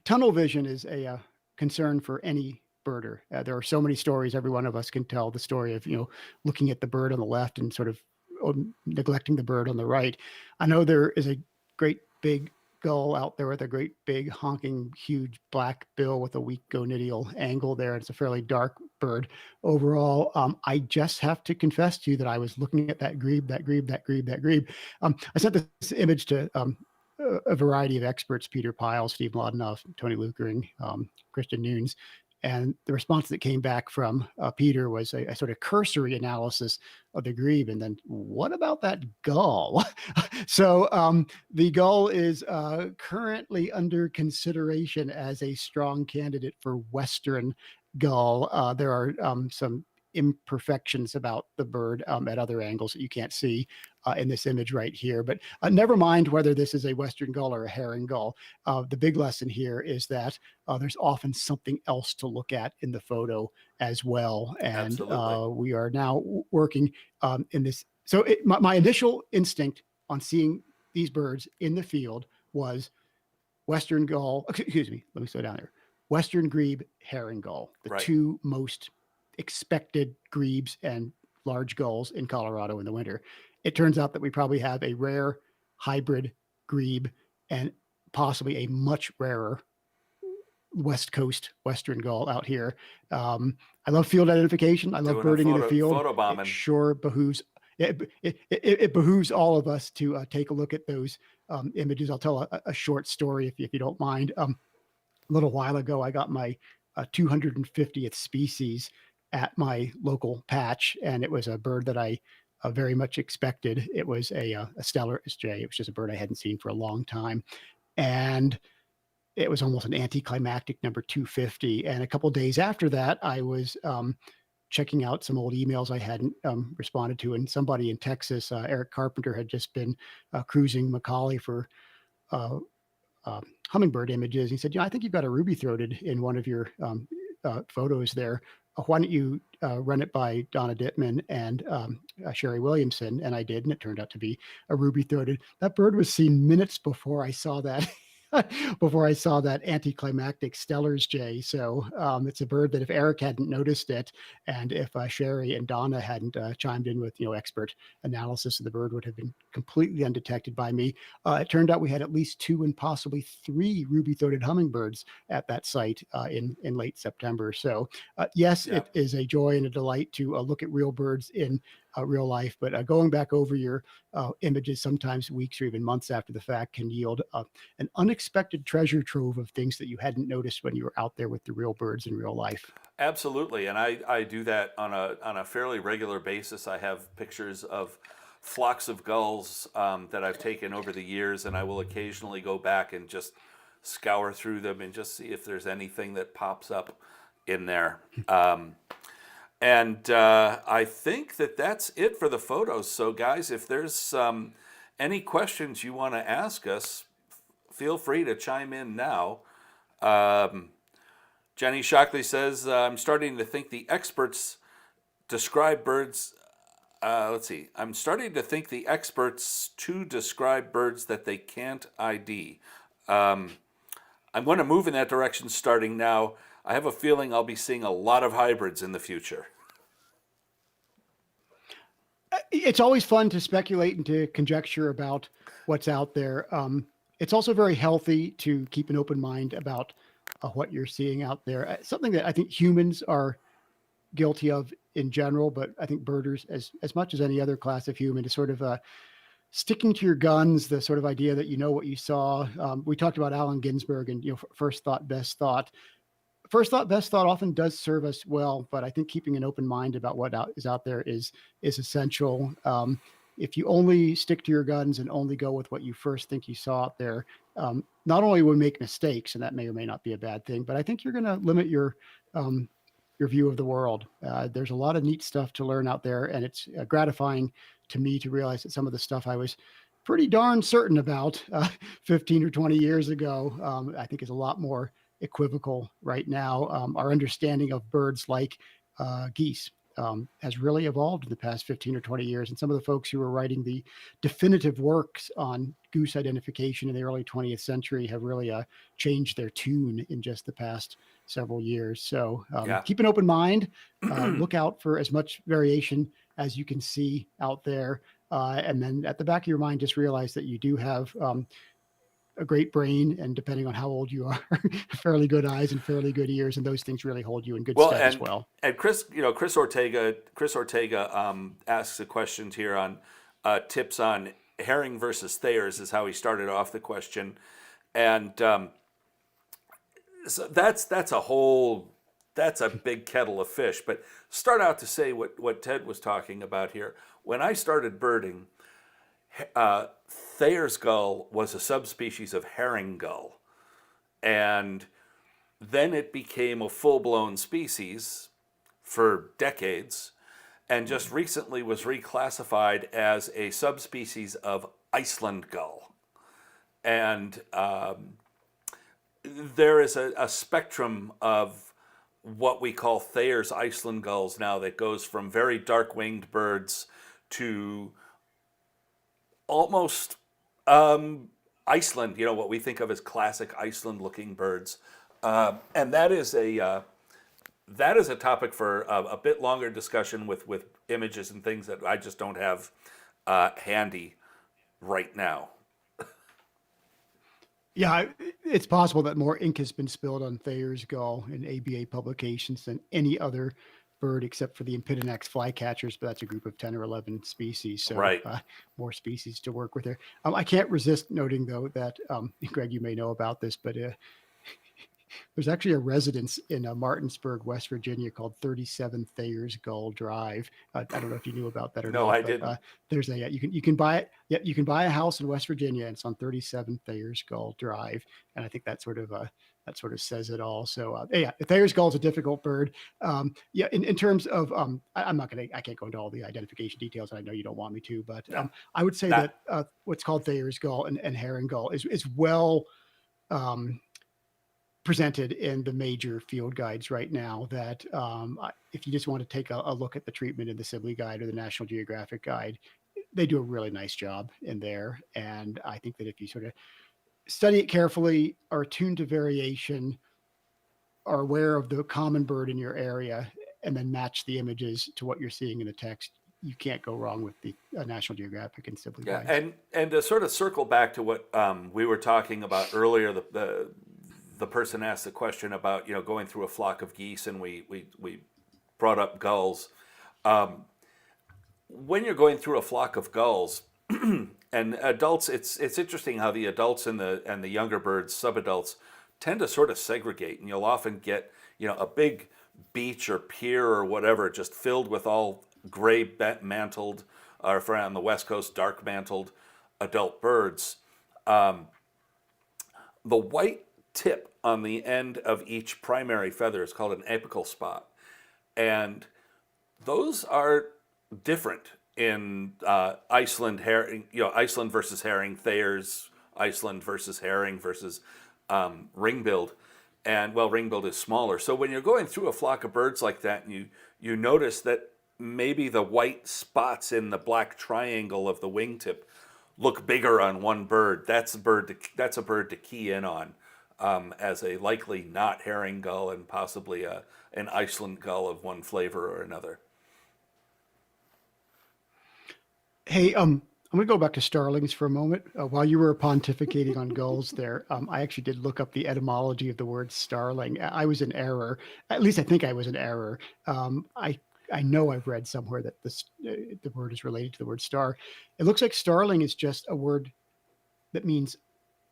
tunnel vision is a concern for any birder. There are so many stories. Every one of us can tell the story of looking at the bird on the left and sort of neglecting the bird on the right. I know there is a great big gull out there with a great big honking huge black bill with a weak gonidial angle there. It's a fairly dark bird overall. I just have to confess to you that I was looking at that grebe. I sent this image to a variety of experts: Peter Pyle, Steve Mlodinoff, Tony Luckering, Christian Nunes. And the response that came back from Peter was a sort of cursory analysis of the grebe. And then, what about that gull? So the gull is currently under consideration as a strong candidate for Western gull. There are some imperfections about the bird at other angles that you can't see in this image right here. But never mind whether this is a Western gull or a herring gull. The big lesson here is that there's often something else to look at in the photo as well. And we are now working in this. So my initial instinct on seeing these birds in the field was Western gull. Excuse me, let me slow down there. Western grebe, herring gull, the two most expected grebes and large gulls in Colorado in the winter. It turns out that we probably have a rare hybrid grebe and possibly a much rarer West Coast Western gull out here. I love field identification. I love birding in the field. It sure behooves. It behooves all of us to take a look at those images. I'll tell a short story if you don't mind. A little while ago, I got my 250th species at my local patch, and it was a bird that I very much expected. It was a Stellar's jay. It was just a bird I hadn't seen for a long time, and it was almost an anticlimactic number 250. And a couple of days after that, I was checking out some old emails I hadn't responded to, and somebody in Texas, Eric Carpenter, had just been cruising Macaulay for hummingbird images. He said, I think you've got a ruby-throated in one of your photos there. Why don't you run it by Donna Dittman and Sherry Williamson? And I did, and it turned out to be a ruby-throated. That bird was seen minutes before I saw that. Before I saw that anticlimactic Stellar's jay. So it's a bird that if Eric hadn't noticed it, and if Sherry and Donna hadn't chimed in with expert analysis of the bird, would have been completely undetected by me. It turned out we had at least 2 and possibly 3 ruby-throated hummingbirds at that site in late September. So yes, It is a joy and a delight to look at real birds in real life. But going back over your images, sometimes weeks or even months after the fact, can yield an unexpected treasure trove of things that you hadn't noticed when you were out there with the real birds in real life. Absolutely, and I do that on a fairly regular basis. I have pictures of flocks of gulls that I've taken over the years, and I will occasionally go back and just scour through them and just see if there's anything that pops up in there. And I think that that's it for the photos. So, guys, if there's any questions you want to ask us, feel free to chime in now. Jenny Shockley says, I'm starting to think the experts describe birds. Let's see. I'm starting to think the experts to describe birds that they can't ID. I'm going to move in that direction starting now. I have a feeling I'll be seeing a lot of hybrids in the future. It's always fun to speculate and to conjecture about what's out there. It's also very healthy to keep an open mind about what you're seeing out there. Something that I think humans are guilty of in general, but I think birders, as much as any other class of human, is sort of sticking to your guns. The sort of idea that you know what you saw. We talked about Allen Ginsberg and first thought, best thought. First thought, best thought often does serve us well, but I think keeping an open mind about what is out there is essential. If you only stick to your guns and only go with what you first think you saw out there, not only will you make mistakes, and that may or may not be a bad thing, but I think you're going to limit your view of the world. There's a lot of neat stuff to learn out there, and it's gratifying to me to realize that some of the stuff I was pretty darn certain about 15 or 20 years ago, I think is a lot more equivocal right now. Our understanding of birds like geese has really evolved in the past 15 or 20 years. And some of the folks who were writing the definitive works on goose identification in the early 20th century have really changed their tune in just the past several years. So keep an open mind, look out for as much variation as you can see out there. And then at the back of your mind, just realize that you do have a great brain, and depending on how old you are, fairly good eyes and fairly good ears, and those things really hold you in good stead as well. And Chris Ortega asks a question here on tips on herring versus thayers, is how he started off the question, and so that's a big kettle of fish. But start out to say what Ted was talking about here. When I started birding, Thayer's gull was a subspecies of herring gull, and then it became a full-blown species for decades, and just recently was reclassified as a subspecies of Iceland gull. And there is a spectrum of what we call Thayer's Iceland gulls now that goes from very dark-winged birds to almost Iceland, what we think of as classic Iceland-looking birds, and that is a topic for a bit longer discussion with images and things that I just don't have handy right now. Yeah, it's possible that more ink has been spilled on Thayer's gull in ABA publications than any other bird except for the Empidonax flycatchers, but that's a group of 10 or 11 species. So right. More species to work with there. I can't resist noting, though, that, Greg, you may know about this, but there's actually a residence in Martinsburg, West Virginia called 37 Thayer's Gull Drive. I don't know if you knew about that or not. No, I didn't. There's you can buy it. Yeah, you can buy a house in West Virginia, and it's on 37 Thayer's Gull Drive. And I think that sort of says it all. So Thayer's gull is a difficult bird. In terms of I can't go into all the identification details, and I know you don't want me to, but I would say that what's called Thayer's gull and herring gull is well presented in the major field guides right now. That if you just want to take a look at the treatment in the Sibley Guide or the National Geographic Guide, they do a really nice job in there. And I think that if you sort of study it carefully, are attuned to variation, are aware of the common bird in your area, and then match the images to what you're seeing in the text, you can't go wrong with the National Geographic and Sibley Guides. And to sort of circle back to what we were talking about earlier, the person asked the question about going through a flock of geese, and we brought up gulls. when you're going through a flock of gulls and adults, it's interesting how the adults and the younger birds, subadults, tend to sort of segregate, and you'll often get a big beach or pier or whatever just filled with all gray mantled, or for on the west coast, dark mantled adult birds. Um, the white tip on the end of each primary feather is called an apical spot, and those are different in Iceland herring, Iceland versus herring, Thayer's Iceland versus herring versus ringbill, and ringbill is smaller. So when you're going through a flock of birds like that, and you notice that maybe the white spots in the black triangle of the wingtip look bigger on one bird, that's a bird to key in on as a likely not herring gull and possibly an Iceland gull of one flavor or another. Hey, I'm going to go back to starlings for a moment. While you were pontificating on gulls there, I actually did look up the etymology of the word starling. I was in error. At least I think I was in error. I know I've read somewhere that the word is related to the word star. It looks like starling is just a word that means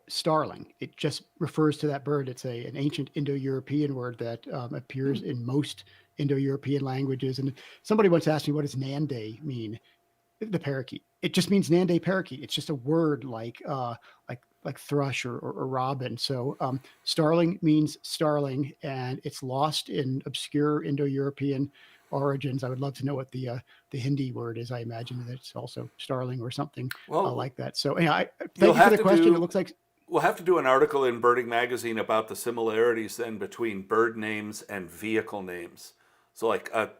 starling. It just refers to that bird. It's an ancient Indo-European word that appears in most Indo-European languages. And somebody once asked me, what does Nande mean? The parakeet. It just means Nande parakeet. It's just a word like thrush or robin. So starling means starling, and it's lost in obscure Indo-European origins. I would love to know what the Hindi word is. I imagine that it's also starling or something like that. So yeah, thank you for the question. It looks like we'll have to do an article in Birding Magazine about the similarities then between bird names and vehicle names. So like a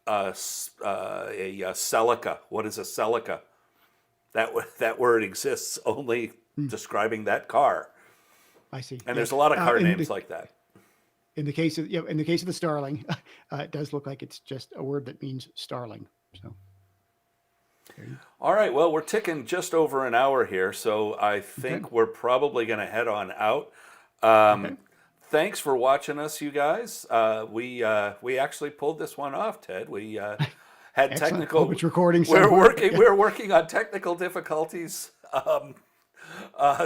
celica. What is a celica? That word exists only describing that car. I see. And there's a lot of car names like that. In the case of the starling, it does look like it's just a word that means starling. So. All right. Well, we're ticking just over an hour here, so I think we're probably going to head on out. Thanks for watching us, you guys. We actually pulled this one off, Ted. We had technical. Hope it's recording. We're working on technical difficulties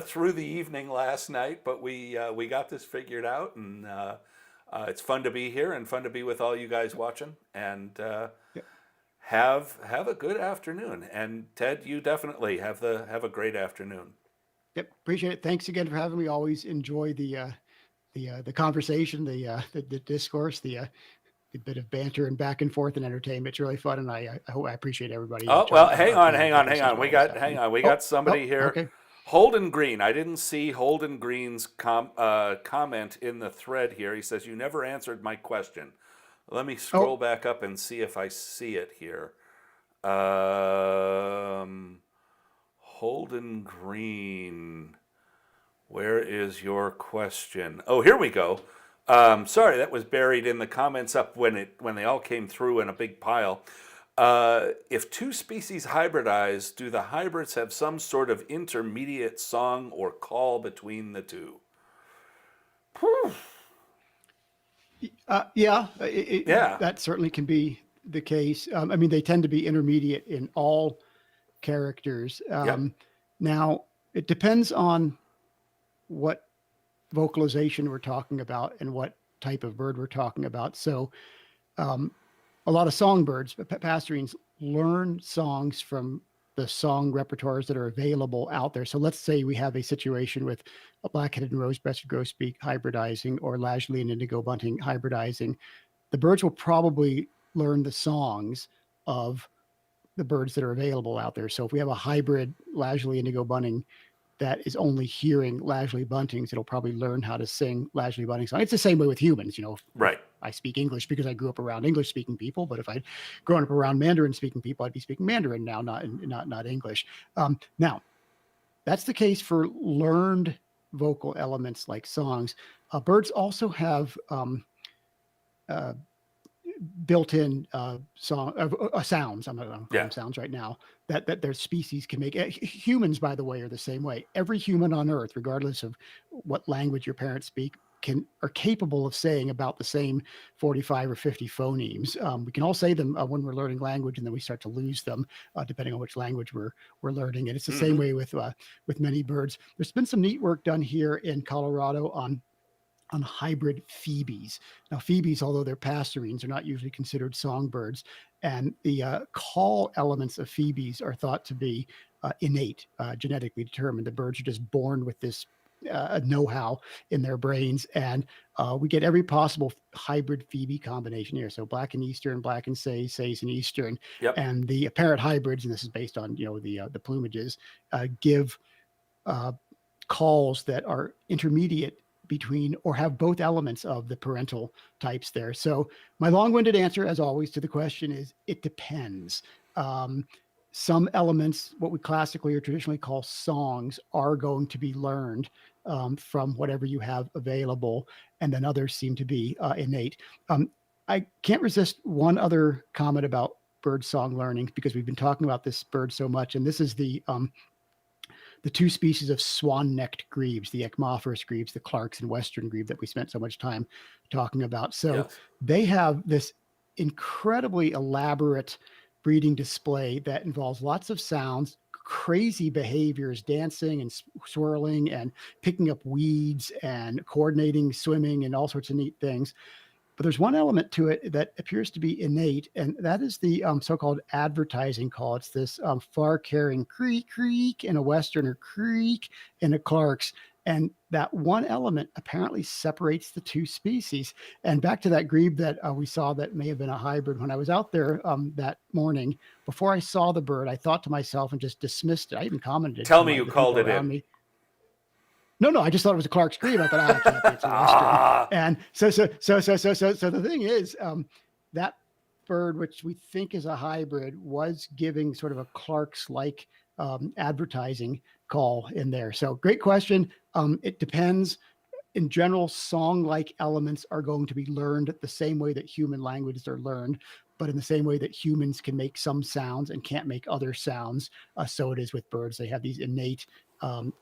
through the evening last night, but we got this figured out, and it's fun to be here and fun to be with all you guys watching. And have a good afternoon. And Ted, you definitely have a great afternoon. Yep, appreciate it. Thanks again for having me. Always enjoy the conversation, the discourse, the bit of banter and back and forth and entertainment. It's really fun, and I hope I appreciate everybody. Oh well, hang on. We got somebody here. Okay. Holden Green. I didn't see Holden Green's comment in the thread here. He says, "You never answered my question." Let me scroll back up and see if I see it here. Holden Green. Where is your question? Oh, here we go. Sorry, that was buried in the comments up when they all came through in a big pile. If two species hybridize, do the hybrids have some sort of intermediate song or call between the two? That certainly can be the case. I mean, they tend to be intermediate in all characters. Now, it depends on what vocalization we're talking about and what type of bird we're talking about. So a lot of songbirds, passerines, learn songs from the song repertoires that are available out there. So let's say we have a situation with a black-headed and rose-breasted grosbeak hybridizing or lazuli and indigo bunting hybridizing. The birds will probably learn the songs of the birds that are available out there. So if we have a hybrid lazuli indigo bunting that is only hearing lazuli buntings, it'll probably learn how to sing lazuli bunting songs. It's the same way with humans, Right. I speak English because I grew up around English-speaking people, but if I'd grown up around Mandarin-speaking people, I'd be speaking Mandarin now, not English. Now, that's the case for learned vocal elements like songs. Birds also have built-in sounds. I'm calling them sounds right now that their species can make. Humans, by the way, are the same way. Every human on Earth, regardless of what language your parents speak, are capable of saying about the same 45 or 50 phonemes. We can all say them when we're learning language, and then we start to lose them depending on which language we're learning. And it's the same way with many birds. There's been some neat work done here in Colorado on hybrid phoebes. Now, phoebes, although they're passerines, are not usually considered songbirds, and the call elements of phoebes are thought to be innate, genetically determined. The birds are just born with this know-how in their brains, and we get every possible hybrid phoebe combination here. So black and eastern, black and sais and eastern, Yep. and the apparent hybrids, and this is based on the plumages, give calls that are intermediate between or have both elements of the parental types there. So my long-winded answer, as always, to the question is it depends. Some elements, what we classically or traditionally call songs, are going to be learned from whatever you have available, and then others seem to be innate. I can't resist one other comment about bird song learning, because we've been talking about this bird so much, and this is the two species of swan-necked grebes, the Ecmophorus grebes, the Clark's and Western grebe that we spent so much time talking about. So Yes. they have this incredibly elaborate breeding display that involves lots of sounds, crazy behaviors, dancing and swirling and picking up weeds and coordinating swimming and all sorts of neat things. But there's one element to it that appears to be innate, and that is the so-called advertising call. It's this far-carrying creak, creak in a Western, or creak in a Clark's. And that one element apparently separates the two species. And back to that grebe that we saw that may have been a hybrid. When I was out there that morning, before I saw the bird, I thought to myself and just dismissed it. I even commented. Tell me you called it in. No, I just thought it was a Clark's grebe. I thought, I can't be, it's a Western. And so the thing is, that bird, which we think is a hybrid, was giving sort of a Clark's-like advertising call in there. So great question. It depends. In general, song-like elements are going to be learned the same way that human languages are learned, but in the same way that humans can make some sounds and can't make other sounds, so it is with birds. They have these innate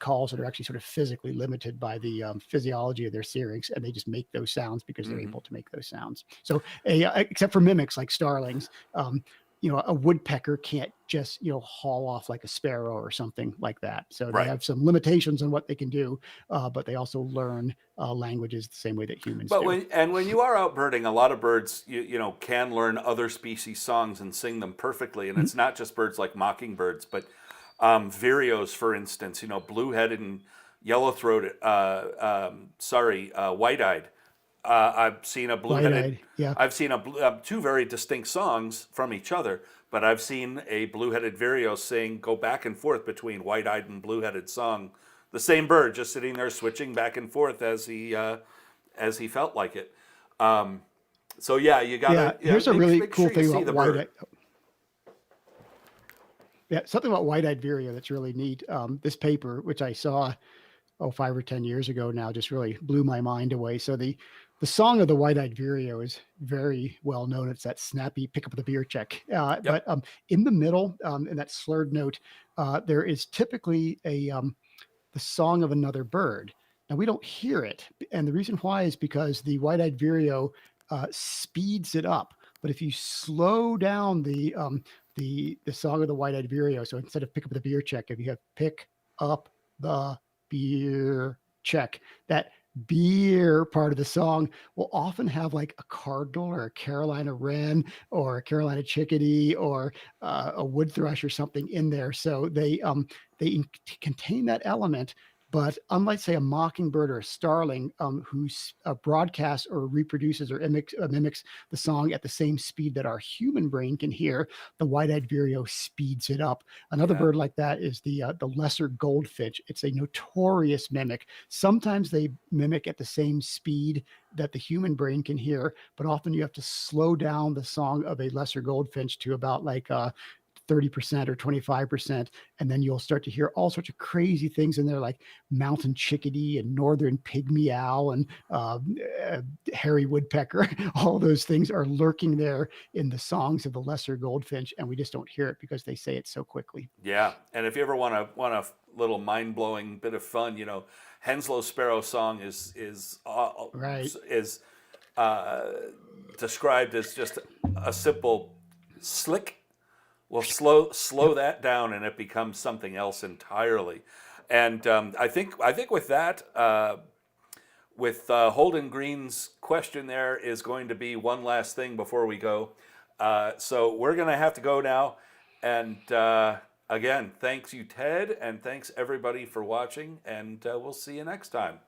calls that are actually sort of physically limited by the physiology of their syrinx, and they just make those sounds because they're able to make those sounds. So except for mimics like starlings, a woodpecker can't just, haul off like a sparrow or something like that. So they have some limitations on what they can do, but they also learn languages the same way that humans do. When you are out birding, a lot of birds, can learn other species songs and sing them perfectly. And it's not just birds like mockingbirds, but vireos, for instance, blue-headed and yellow-throated, white-eyed. I've seen a blue-headed. Yeah. I've seen two very distinct songs from each other, but I've seen a blue-headed vireo go back and forth between white-eyed and blue-headed song. The same bird, just sitting there switching back and forth as he felt like it. So you got to. Here's a really cool thing about white-eyed. Yeah, something about white-eyed vireo that's really neat. This paper, which I saw 5 or 10 years ago now, just really blew my mind away. So the song of the white-eyed vireo is very well known. It's that snappy pick up the beer check. But in the middle, in that slurred note, there is typically the song of another bird. Now we don't hear it, and the reason why is because the white-eyed vireo speeds it up. But if you slow down the song of the white-eyed vireo, so instead of pick up the beer check, if you have pick up the beer check, that beer part of the song will often have like a cardinal or a Carolina wren or a Carolina chickadee or a wood thrush or something in there. So they contain that element. But unlike, say, a mockingbird or a starling who broadcasts or reproduces or mimics the song at the same speed that our human brain can hear, the white-eyed vireo speeds it up. Another bird like that is the lesser goldfinch. It's a notorious mimic. Sometimes they mimic at the same speed that the human brain can hear, but often you have to slow down the song of a lesser goldfinch to about like 30% or 25%, and then you'll start to hear all sorts of crazy things in there, like mountain chickadee and northern pygmy owl and hairy woodpecker. All those things are lurking there in the songs of the lesser goldfinch, and we just don't hear it because they say it so quickly. Yeah, and if you ever want to little mind blowing bit of fun. You know, Henslow Sparrow song Right. is described as just a simple slick. Well, slow Yep. that down, and it becomes something else entirely. And I think with that, with Holden Green's question, there is going to be one last thing before we go. So we're going to have to go now. And again, thanks you, Ted, and thanks everybody for watching. And we'll see you next time.